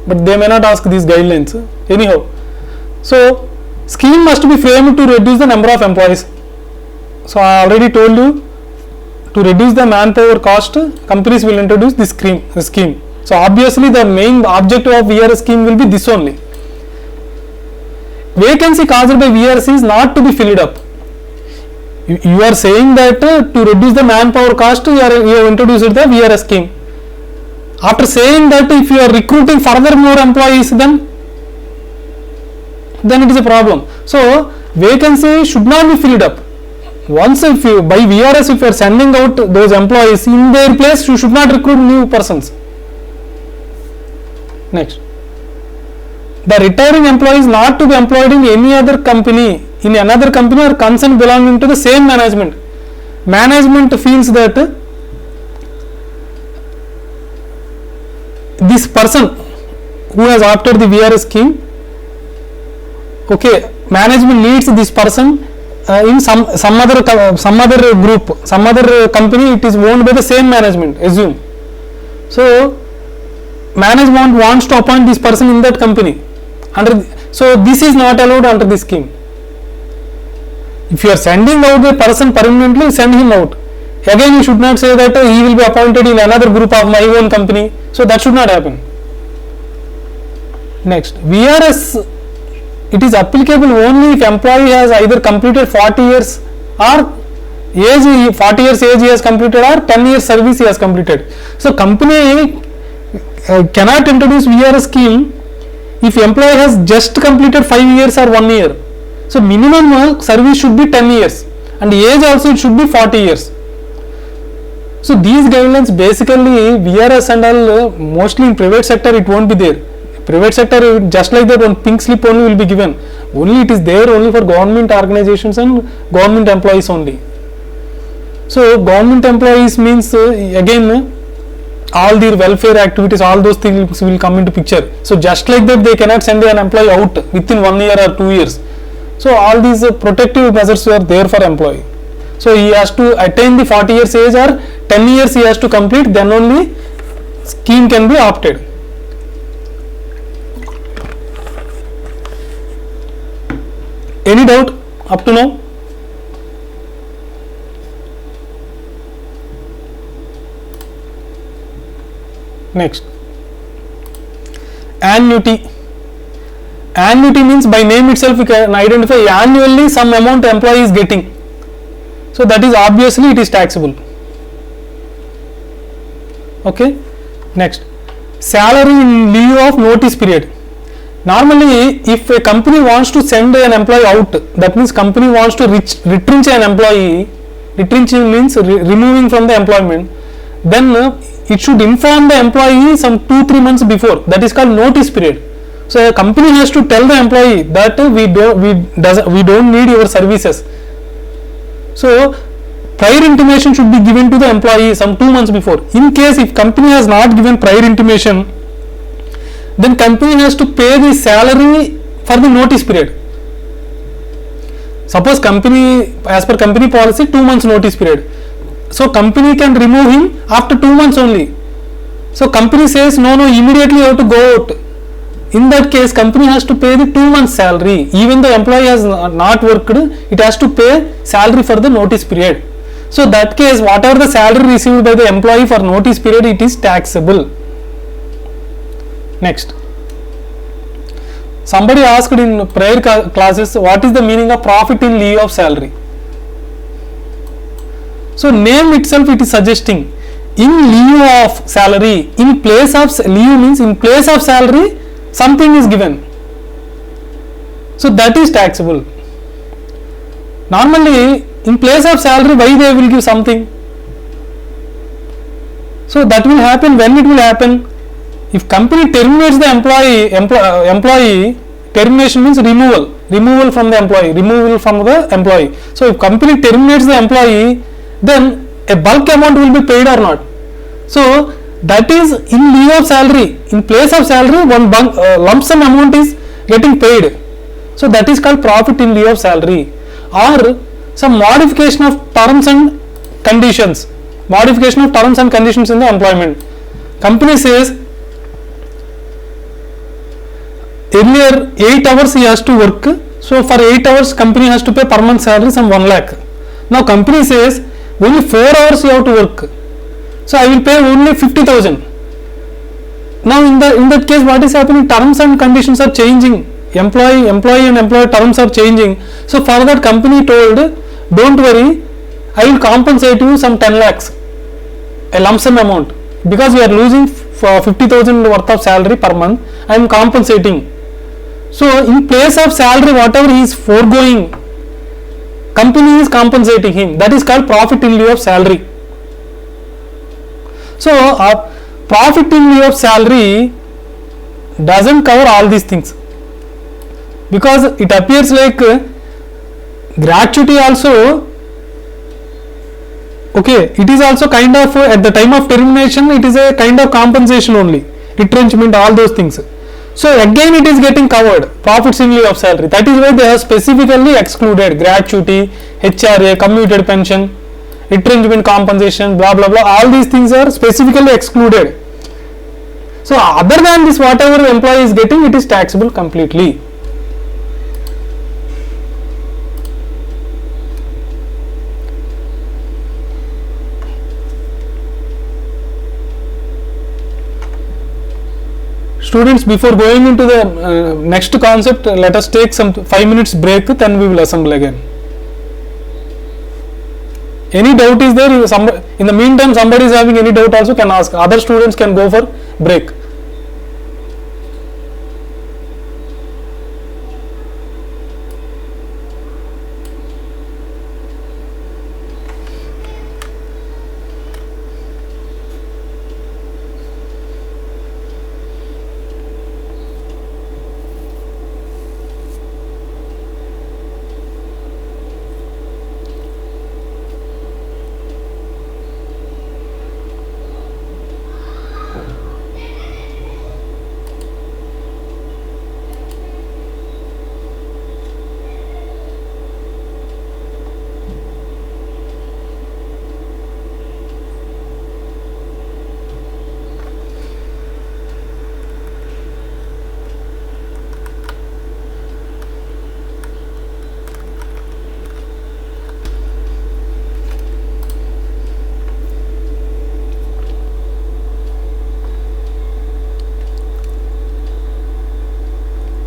but they may not ask these guidelines. Anyhow, so scheme must be framed to reduce the number of employees. So I already told you, to reduce the manpower cost, companies will introduce this scheme. So obviously the main objective of VRS scheme will be this only. Vacancy caused by VRS is not to be filled up. You are saying that to reduce the manpower cost, you have introduced the VRS scheme. After saying that, if you are recruiting further more employees, then it is a problem. So vacancy should not be filled up. Once if you by VRS, if you are sending out those employees, in their place you should not recruit new persons. Next, the retiring employee is not to be employed in any other company, in another company or concern belonging to the same management. Management feels that this person who has opted the VRS scheme, okay, management needs this person in some other group, some other company, it is owned by the same management, assume. So management wants to appoint this person in that company. So this is not allowed under this scheme. If you are sending out the person permanently, send him out. again you should not say that he will be appointed in another group of my own company. So that should not happen. Next, VRS, it is applicable only if employee has either completed 40 years or age, 40 years age he has completed or 10 years service he has completed. So company cannot introduce VRS scheme if employee has just completed 5 years or 1 year. So minimum service should be 10 years and age also it should be 40 years. So these guidelines basically VRS and all mostly in private sector it won't be there. Private sector just like that one pink slip only will be given. Only it is there only for government organizations and government employees only. So government employees means again all their welfare activities, all those things will come into picture. So just like that they cannot send an employee out within 1 year or 2 years. So all these protective measures are there for employee. So he has to attain the 40 years age or 10 years he has to complete, then only scheme can be opted. Any doubt up to now? Next, annuity. Annuity means by name itself you can identify annually some amount employee is getting. So that is obviously it is taxable. Okay. Next, salary in lieu of notice period. Normally, if a company wants to send an employee out, that means company wants to retrench an employee. Retrenching means removing from the employment. Then it should inform the employee some 2-3 months before. That is called notice period. So a company has to tell the employee that we don't need your services. So prior intimation should be given to the employee some 2 months before. In case if company has not given prior intimation, then company has to pay the salary for the notice period. Suppose company, as per company policy, 2 months notice period. So company can remove him after 2 months only. So company says no, immediately you have to go out. In that case, company has to pay the 2 months salary. Even the employee has not worked, it has to pay salary for the notice period. So that case, whatever the salary received by the employee for notice period, it is taxable. Next, somebody asked in prior classes, what is the meaning of profit in lieu of salary? So name itself it is suggesting in lieu of salary, in place of lieu means in place of salary something is given. So that is taxable. Normally in place of salary why they will give something? So that will happen when it will happen? If company terminates the employee, termination means removal from the employee, So if company terminates the employee, then a bulk amount will be paid or not. So that is in lieu of salary. In place of salary, one lump sum amount is getting paid. So that is called profit in lieu of salary. Or some modification of terms and conditions. Modification of terms and conditions in the employment. Company says earlier 8 hours he has to work. So for 8 hours company has to pay per month salary some 1 lakh. Now company says only 4 hours you have to work. So I will pay only 50,000. Now in that case what is happening? Terms and conditions are changing. Employee and employer terms are changing. So for that company told, don't worry, I will compensate you some 10 lakhs, a lump sum amount, because we are losing for 50,000 worth of salary per month. I am compensating. So in place of salary whatever he is foregoing, company is compensating him. That is called profit in lieu of salary. So profit in lieu of salary doesn't cover all these things, because it appears like gratuity also, okay, it is also kind of at the time of termination it is a kind of compensation only, retrenchment, all those things. So again it is getting covered, profits in lieu of salary. That is why they have specifically excluded gratuity, HRA, commuted pension, retrenchment compensation, blah blah blah, all these things are specifically excluded. So other than this, whatever the employee is getting, it is taxable completely. students, before going into the next concept, let us take some 5 minutes break, then we will assemble again. Any doubt is there? In the meantime, somebody is having any doubt also can ask. Other students can go for break.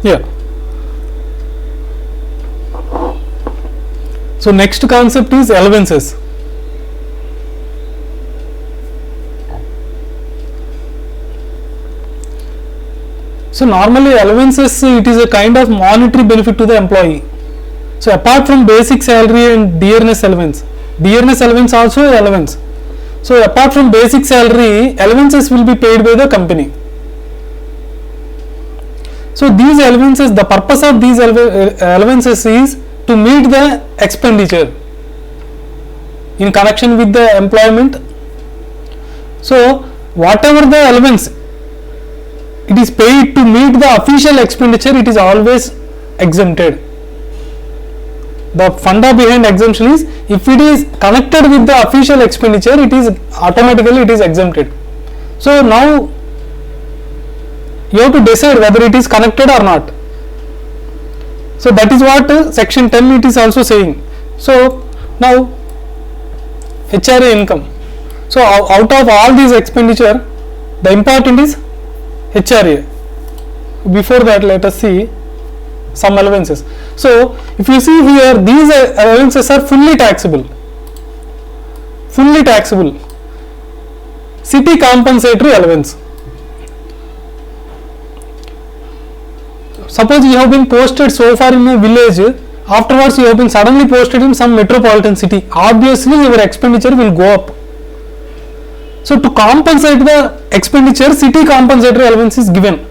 Yeah. So next concept is allowances. So normally allowances, it is a kind of monetary benefit to the employee. So apart from basic salary and dearness allowance also allowance. So apart from basic salary, allowances will be paid by the company. So these allowances, the purpose of these allowances is to meet the expenditure in connection with the employment. So whatever the allowance it is paid to meet the official expenditure, it is always exempted. The funda behind exemption is, if it is connected with the official expenditure, it is automatically exempted. So now you have to decide whether it is connected or not. So that is what section 10 it is also saying. So now HRA income. So out of all these expenditure, the important is HRA. Before that, let us see some allowances. So if you see here, these allowances are fully taxable. Fully taxable. City compensatory allowance. Suppose you have been posted so far in a village, afterwards you have been suddenly posted in some metropolitan city. Obviously your expenditure will go up. So to compensate the expenditure, city compensatory allowance is given.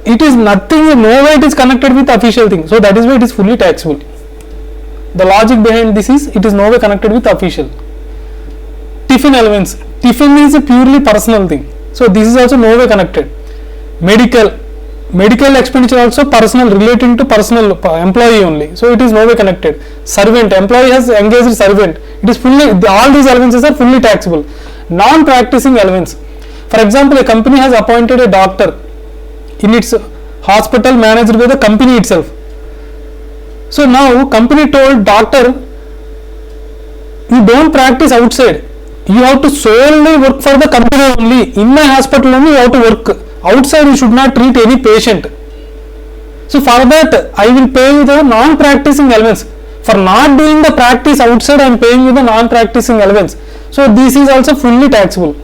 It is nothing, no way it is connected with official thing. So that is why it is fully taxable. The logic behind this is, it is no way connected with official. Tiffin allowance. Tiffin is a purely personal thing. So this is also no way connected. Medical expenditure also personal, relating to personal employee only. So it is no way connected. Servant, employee has engaged servant. It is fully, all these allowances are fully taxable. Non-practicing allowance. For example, a company has appointed a doctor in its hospital managed by the company itself. So now company told doctor, you don't practice outside. You have to solely work for the company only. In my hospital only you have to work. Outside you should not treat any patient. So for that I will pay you the non-practicing allowance. For not doing the practice outside I am paying you the non-practicing allowance. So this is also fully taxable,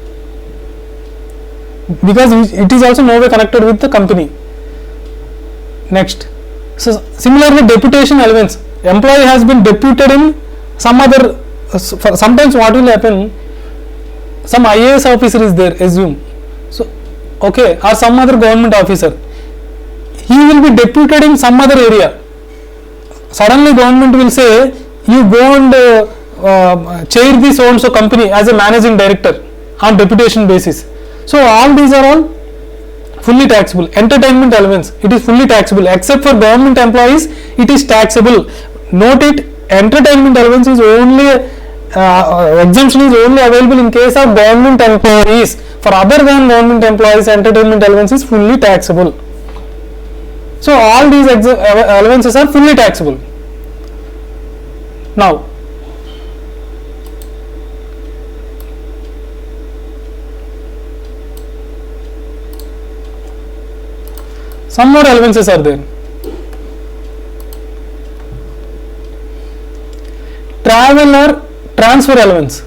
because it is also no way connected with the company. Next, so similarly deputation allowance. Employee has been deputed in some other, sometimes what will happen, some IAS officer is there, assume, so okay, or some other government officer, he will be deputed in some other area. Suddenly government will say, you go and chair the so and so company as a managing director on deputation basis. So all these are all fully taxable. Entertainment allowance, it is fully taxable, except for government employees it is taxable. Note it, entertainment allowance is only exemption is only available in case of government employees. For other than government employees, entertainment allowance is fully taxable. So all these allowances are fully taxable. Now Some more allowances are there. Travel or transfer allowance.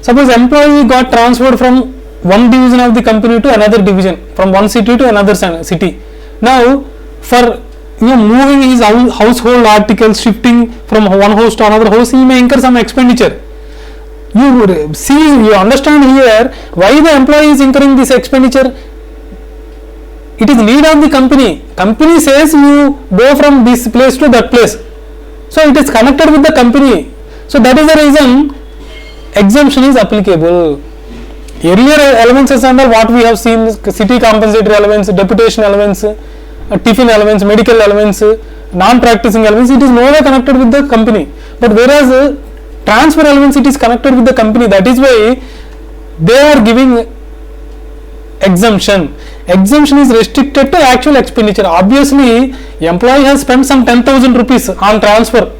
Suppose employee got transferred from one division of the company to another division, from one city to another city. Now, for moving his household articles, shifting from one house to another house, he may incur some expenditure. You see, you understand here why the employee is incurring this expenditure. It is need of the company. Company says you go from this place to that place, so it is connected with the company. So that is the reason exemption is applicable. Earlier allowances under what we have seen: city compensatory allowance, deputation allowance, tiffin allowance, medical allowance, non-practicing allowance. It is no way connected with the company. But whereas transfer allowance, it is connected with the company. That is why they are giving exemption. Exemption is restricted to actual expenditure. Obviously, employee has spent some 10,000 rupees on transfer,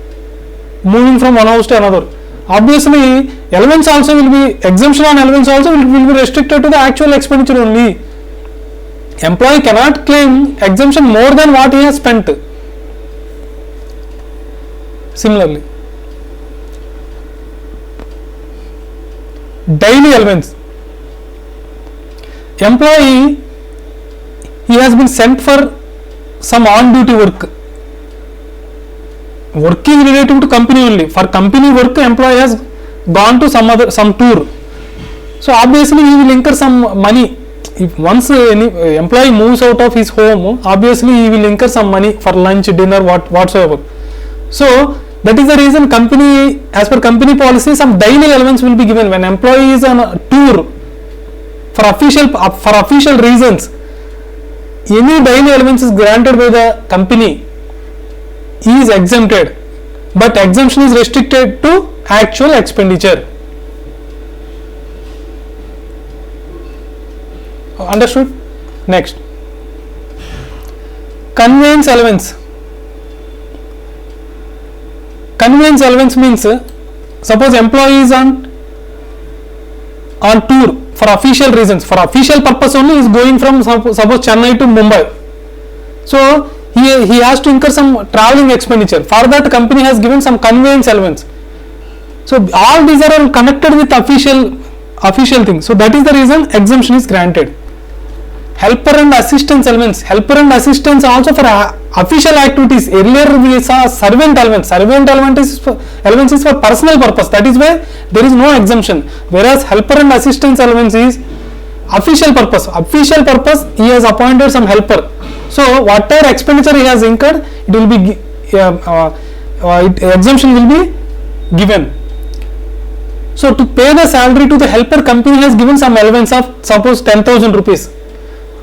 moving from one house to another. Obviously, allowance also will be, exemption on allowance also will be restricted to the actual expenditure only. Employee cannot claim exemption more than what he has spent. Similarly, daily allowance. Employee, he has been sent for some on-duty work. Work is related to company only. For company work, employee has gone to some tour. So obviously he will incur some money. If once any employee moves out of his home, obviously he will incur some money for lunch, dinner, whatsoever. So that is the reason company, as per company policy, some daily allowance will be given when employee is on a tour for official reasons. Any daily allowance is granted by the company is exempted, but exemption is restricted to actual expenditure. Understood? Next, conveyance allowance. Conveyance allowance means suppose employee is on tour for official reasons, for official purpose only, is going from suppose Chennai to Mumbai. So he has to incur some traveling expenditure. For that, company has given some conveyance allowance. So all these are all connected with official things. So that is the reason exemption is granted. Helper and assistance allowance. Helper and assistance also for official activities. Earlier we saw servant allowance. Servant allowance is for personal purpose. That is why there is no exemption. Whereas helper and assistance allowance is official purpose. Official purpose, he has appointed some helper. So whatever expenditure he has incurred, it will be exemption will be given. So to pay the salary to the helper, company has given some allowance of suppose 10,000 rupees.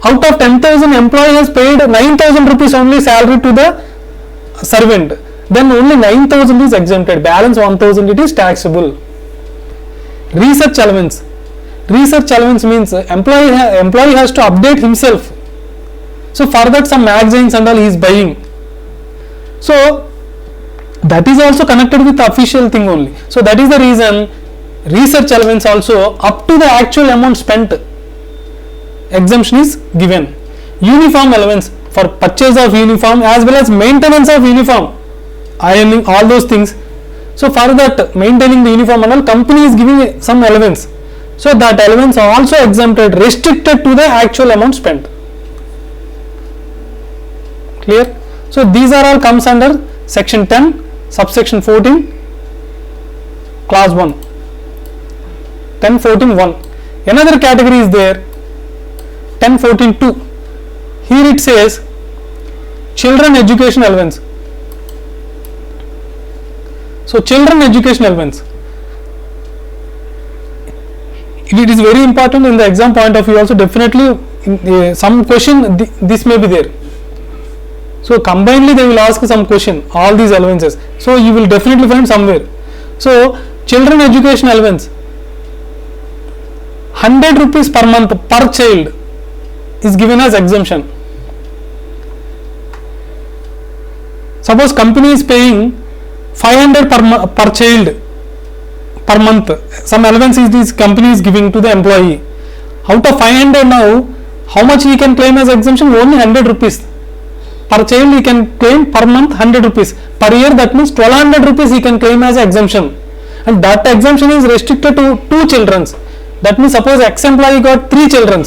Out of 10,000, employee has paid 9,000 rupees only salary to the servant. Then only 9,000 is exempted. Balance 1,000 it is taxable. Research allowance. Research allowance means employee has to update himself. So for that some magazines and all he is buying. So that is also connected with the official thing only. So that is the reason research allowance also up to the actual amount spent, exemption is given. Uniform allowance for purchase of uniform as well as maintenance of uniform, ironing, all those things. So for that maintaining the uniform and all, company is giving some allowance. So that allowance also exempted, restricted to the actual amount spent. Clear? So these are all comes under section 10, subsection 14, clause 1. 10.14.1. Another category is there, 10.14.2. Here it says children education allowance. So children education allowance, it is very important in the exam point of view also. Definitely some question this may be there. So combinedly they will ask some question, all these allowances. So you will definitely find somewhere. So children education allowance, 100 rupees per month per child is given as exemption. Suppose company is paying 500 per child per month. Some allowance is this company is giving to the employee. Out of 500 now, how much he can claim as exemption? Only 100 rupees. per child he can claim per month 100 rupees, per year that means 1200 rupees he can claim as exemption, and that exemption is restricted to 2 children. That means suppose ex employee got 3 children,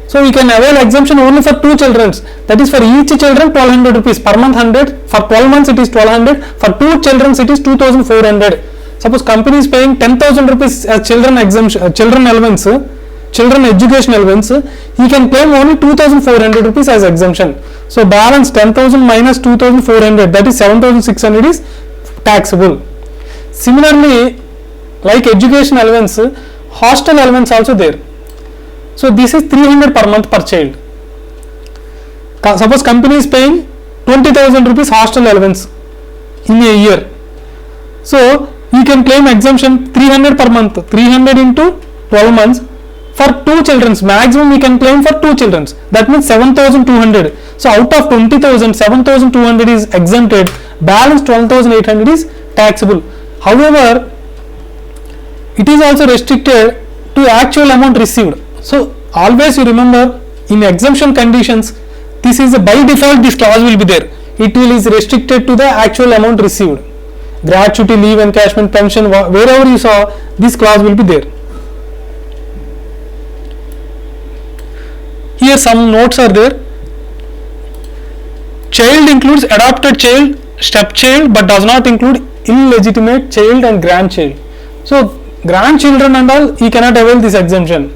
so we can avail exemption only for 2 children, that is for each children 1200 rupees, per month 100, for 12 months it is 1200, for 2 children it is 2400. Suppose company is paying 10,000 rupees as children exemption, children allowance, children education allowance, he can claim only 2400 rupees as exemption. So balance 10,000 minus 2400, that is 7,600 is taxable. Similarly, like education allowance, hostel allowance also there. So this is 300 per month per child. Suppose company is paying 20,000 rupees hostel allowance in a year, so you can claim exemption 300 per month, 300 into 12 months for 2 children, maximum we can claim for 2 children, that means 7,200. So out of 20,000, 7,200 is exempted, balance 12,800 is taxable. However, it is also restricted to actual amount received. So always you remember, in exemption conditions, this is a by default, this clause will be there. It is restricted to the actual amount received. Gratuity, leave encashment, pension, wherever you saw, this clause will be there. Here some notes are there. Child includes adopted child, stepchild, but does not include illegitimate child and grandchild. So grandchildren and all, he cannot avail this exemption.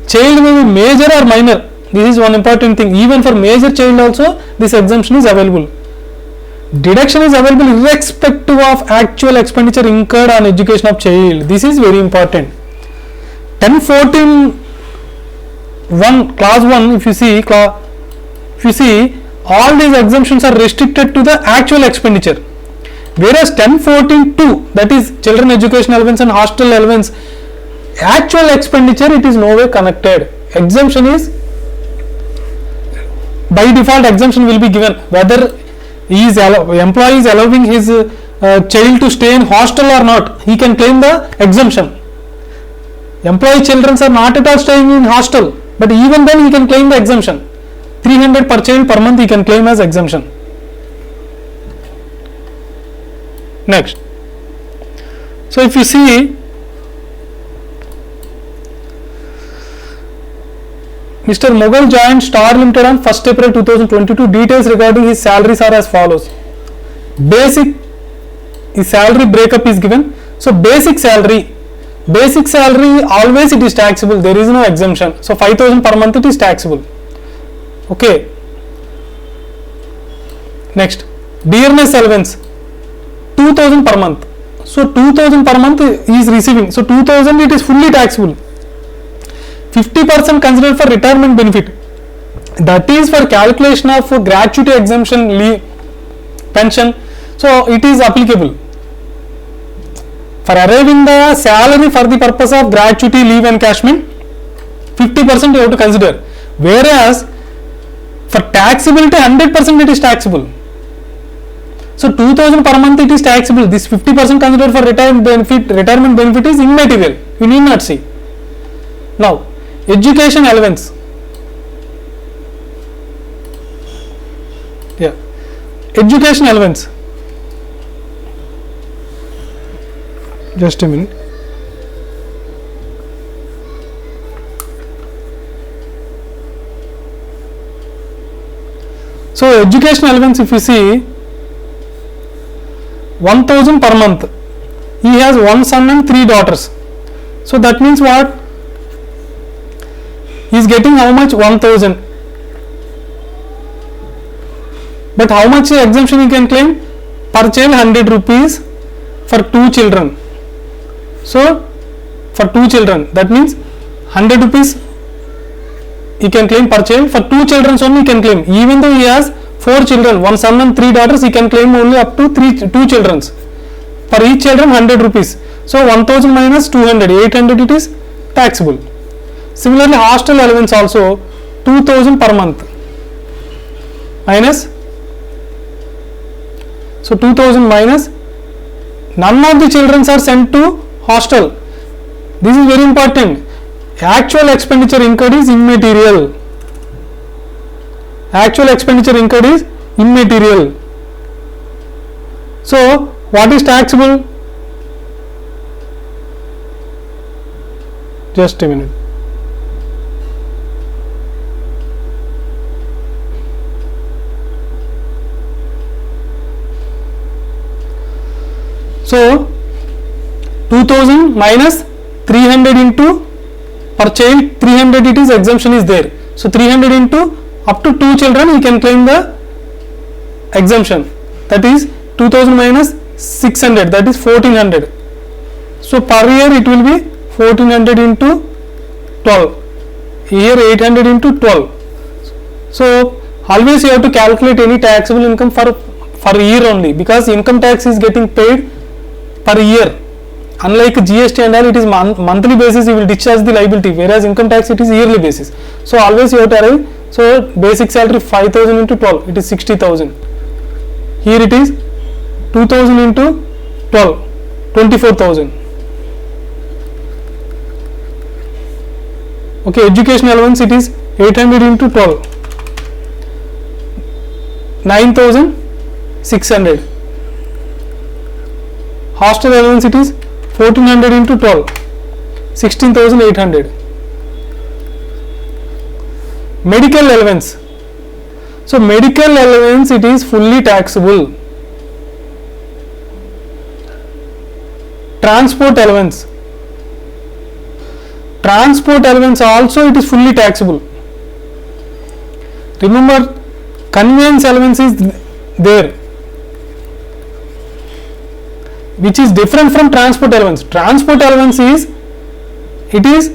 Child may be major or minor. This is one important thing. Even for major child also, this exemption is available. Deduction is available irrespective of actual expenditure incurred on education of child. This is very important. 1014 1 clause 1, if you see, all these exemptions are restricted to the actual expenditure, whereas 1014 2, that is children education allowance and hostel allowance, actual expenditure, it is no way connected. Exemption is by default, exemption will be given whether he is employee is allowing his child to stay in hostel or not, he can claim the exemption. Employee children are not at all staying in hostel, but even then he can claim the exemption. 300 per child per month he can claim as exemption. Next, so if you see, Mr. Mughal joined Star Limited on 1st April 2022. Details regarding his salaries are as follows. Basic, his salary breakup is given. So basic salary always it is taxable, there is no exemption. So 5,000 per month it is taxable. Okay. Next, dearness allowance 2,000 per month. So 2,000 per month he is receiving. So 2,000 it is fully taxable. 50% considered for retirement benefit, that is for calculation of gratuity, exemption, leave, pension. So it is applicable. For arriving the salary for the purpose of gratuity, leave encashment, 50% you have to consider, whereas for taxability 100% it is taxable. So 2,000 per month it is taxable. This 50% considered for retirement benefit is immaterial, you need not see. Now education allowance, education allowance, just a minute. So education allowance, if you see, 1,000 per month, he has 1 son and 3 daughters, so that means what, he is getting how much, 1,000, but how much exemption he can claim, per child 100 rupees for 2 children. So for 2 children, that means 100 rupees he can claim per child. For 2 children only he can claim, even though he has 4 children, 1 son and 3 daughters, he can claim only up to 2 children. For each children 100 rupees. So 1,000 minus 200, 800 it is taxable. Similarly, hostel allowance also 2,000 per month minus, so 2,000 minus, none of the children are sent to hostel. This is very important. Actual expenditure incurred is immaterial. Actual expenditure incurred is immaterial. So what is taxable? Just a minute. So 2000 minus 300 into per child 300, it is exemption is there. So 300 into up to 2 children we can claim the exemption, that is 2000 minus 600, that is 1400. So per year it will be 1400 into 12, here 800 into 12. So always you have to calculate any taxable income for year only, because income tax is getting paid per year. Unlike GST and all, it is monthly basis you will discharge the liability, whereas income tax it is yearly basis. So always you have to arrive. So basic salary 5000 into 12, it is 60,000. Here it is 2000 into 12, 24,000. Okay, education allowance it is 800 into 12, 9,600. Hostel allowance it is 1400 into 12, 16,800. Medical allowance. So medical allowance it is fully taxable. Transport allowance. Transport allowance also it is fully taxable. Remember, conveyance allowance is there, which is different from transport allowance. Transport allowance is used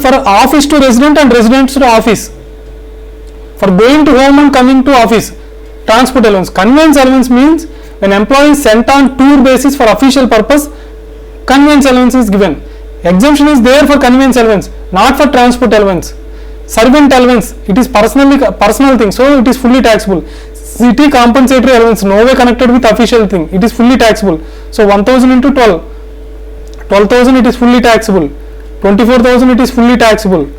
for office to resident and residence to office, for going to home and coming to office. Transport allowance. Conveyance allowance means when employee is sent on tour basis for official purpose, conveyance allowance is given. Exemption is there for conveyance allowance, not for transport allowance. Servant allowance, it is personal thing, so it is fully taxable. City compensatory allowance, no way connected with official thing, it is fully taxable. So 1000 into 12, 12,000 it is fully taxable, 24,000 it is fully taxable.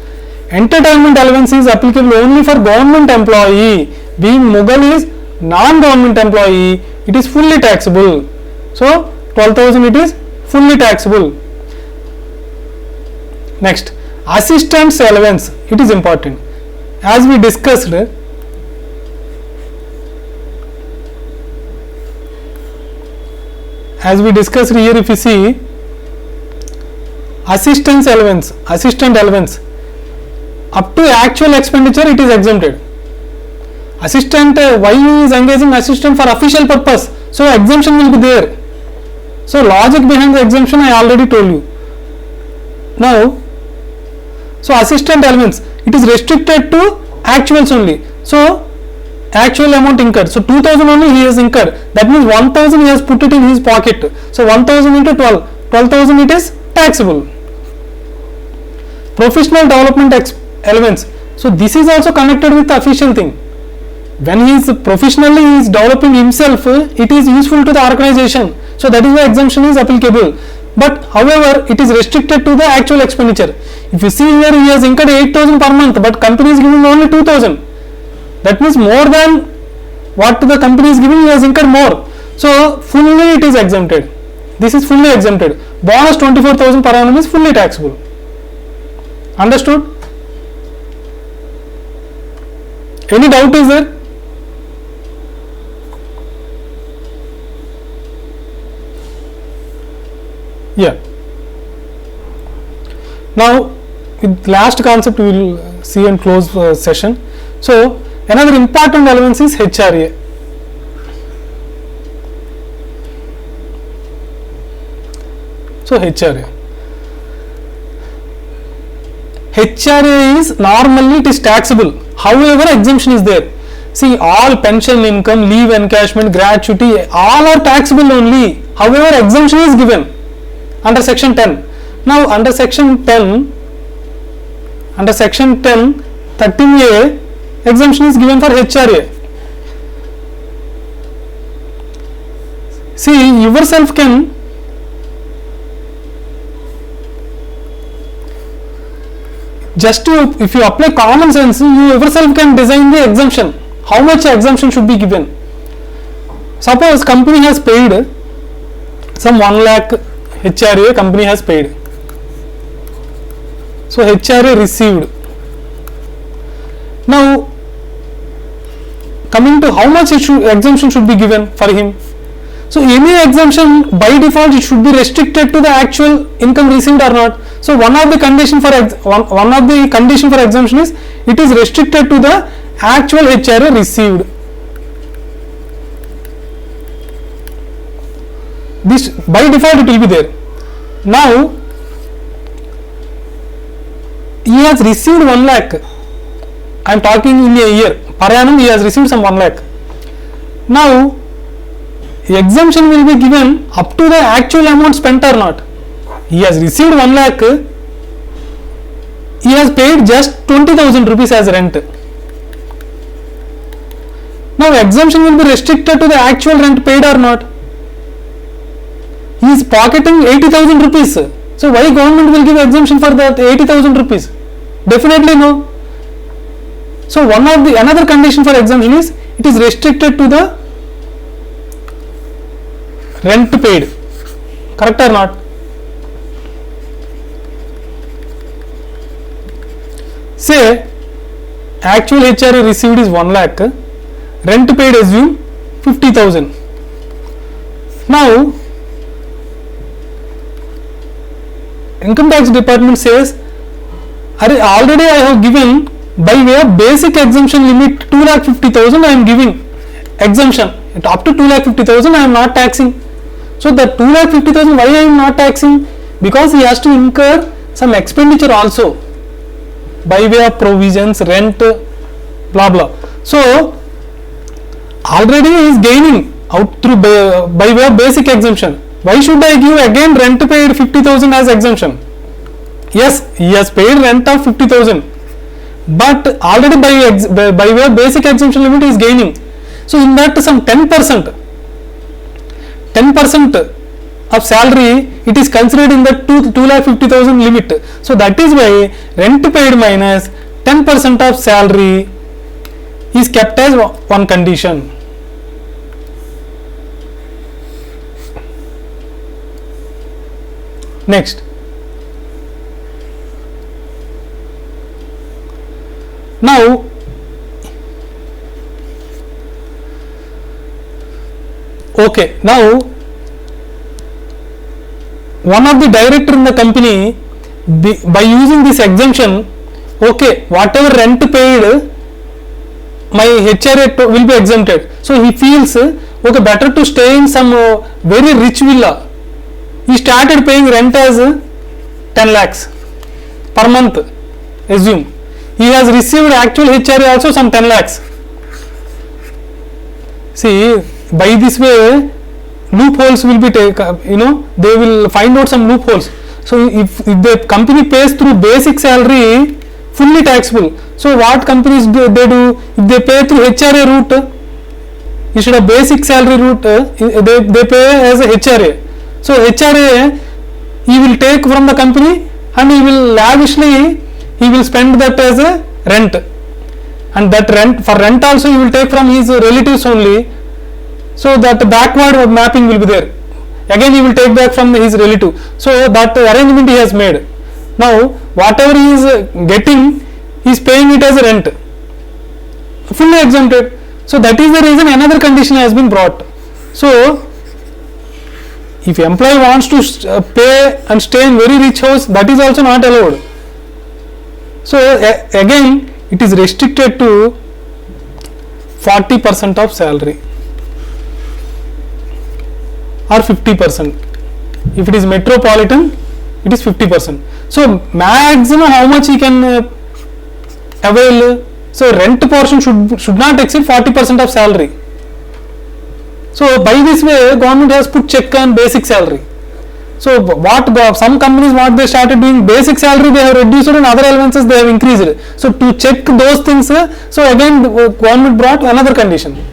Entertainment allowance is applicable only for government employee. Being Mughal is non-government employee, it is fully taxable. So 12,000 it is fully taxable. Next, assistance allowance, it is important. As we discussed, here if you see assistant allowance, up to actual expenditure it is exempted. Assistant, why he is engaging assistant for official purpose, so exemption will be there. So logic behind the exemption I already told you. Now, so assistant allowance, it is restricted to actuals only. So actual amount incurred, so 2000 only he has incurred, that means 1000 he has put it in his pocket. So 1000 into 12, 12,000 it is taxable. Professional development allowance, so this is also connected with the official thing. When he is professionally he is developing himself, it is useful to the organization, so that is why exemption is applicable. But however, it is restricted to the actual expenditure. If you see here, he has incurred 8,000 per month, but company is giving only 2,000. That means more than what the company is giving, he has incurred more. So fully it is exempted. This is fully exempted. Bonus 24,000 per annum is fully taxable. Understood? Any doubt is there? Yeah. Now, with last concept we will see and close session. So another important allowance is HRA. So HRA is normally it is taxable. However, exemption is there. See, all pension income, leave encashment, gratuity, all are taxable only. However, exemption is given under section 10. Now under section 10, 13A, exemption is given for HRA. See, yourself can just if you apply common sense, you yourself can design the exemption. how much exemption should be given. Suppose company has paid some 1 lakh HRA, company has paid. So HRA received. Now coming to how much exemption should be given for him. So any exemption by default it should be restricted to the actual income received or not. So one of the condition for exemption is it is restricted to the actual HRA received. This by default it will be there. Now he has received 1 lakh. I am talking in a year. Per annum he has received some 1 lakh. Now exemption will be given up to the actual amount spent or not. He has received 1 lakh. He has paid just 20,000 rupees as rent. Now exemption will be restricted to the actual rent paid or not. He is pocketing 80,000 rupees. So why government will give exemption for that 80,000 rupees? Definitely no. So another condition for exemption is it is restricted to the rent paid. Correct or not? Say actual HRA received is 1 lakh, rent paid assume 50,000. Now income tax department says already I have given by way of basic exemption limit 2,50,000 I am giving exemption up to 2,50,000 I am not taxing. So the 2,50,000 why I am not taxing? Because he has to incur some expenditure also by way of provisions, rent, blah blah. So already he is gaining out through by way of basic exemption. Why should I give again rent paid 50,000 as exemption? Yes, he has paid rent of 50,000, but already by way of basic exemption limit he is gaining. So in that some 10% of salary it is considered in the 2,50,000 limit. So that is why rent paid minus 10% of salary is kept as one condition. Next, now okay, now one of the director in the company by using this exemption, okay, whatever rent paid my HRA will be exempted. So he feels okay, better to stay in some very rich villa. He started paying rent as 10 lakhs per month. Assume he has received actual HRA also some 10 lakhs. See, by this way loopholes will be taken, they will find out some loopholes. So if the company pays through basic salary fully taxable, so what companies do? If they pay through HRA route instead of basic salary route, they pay as a HRA. So HRA he will take from the company and he will lavishly he will spend that as a rent, and that rent also he will take from his relatives only. So that backward mapping will be there. Again he will take back from his relative. So that arrangement he has made. Now whatever he is getting, he is paying it as a rent, fully exempted. So that is the reason another condition has been brought. So if employee wants to pay and stay in very rich house, that is also not allowed. So again it is restricted to 40% of salary or 50%. If it is metropolitan, it is 50%. So maximum how much he can avail. So rent portion should not exceed 40% of salary. So by this way government has put check on basic salary. So some companies what they started doing, basic salary they have reduced and other allowances they have increased. So to check those things, so again the government brought another condition.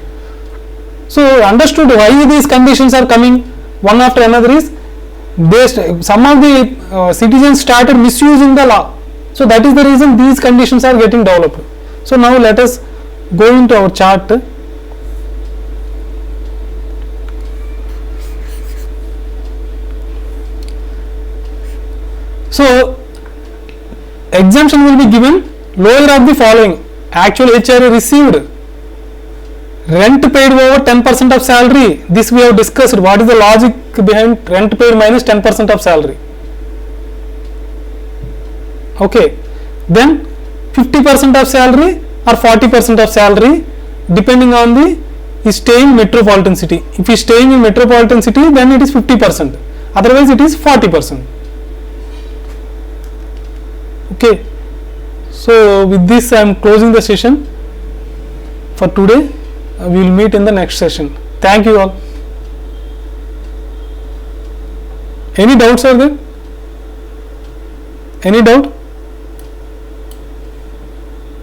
So understood why these conditions are coming one after another is some of the citizens started misusing the law. So that is the reason these conditions are getting developed. So now let us go into our chart. So exemption will be given lower of the following. Actual HRA received, rent paid over 10% of salary. This we have discussed. What is the logic behind rent paid minus 10% of salary? Okay, then 50% of salary or 40% of salary, depending on the staying metropolitan city. If he is staying in metropolitan city, then it is 50%. Otherwise, it is 40%. Okay. So with this, I am closing the session for today. We will meet in the next session. Thank you all. Any doubts are there? Any doubt?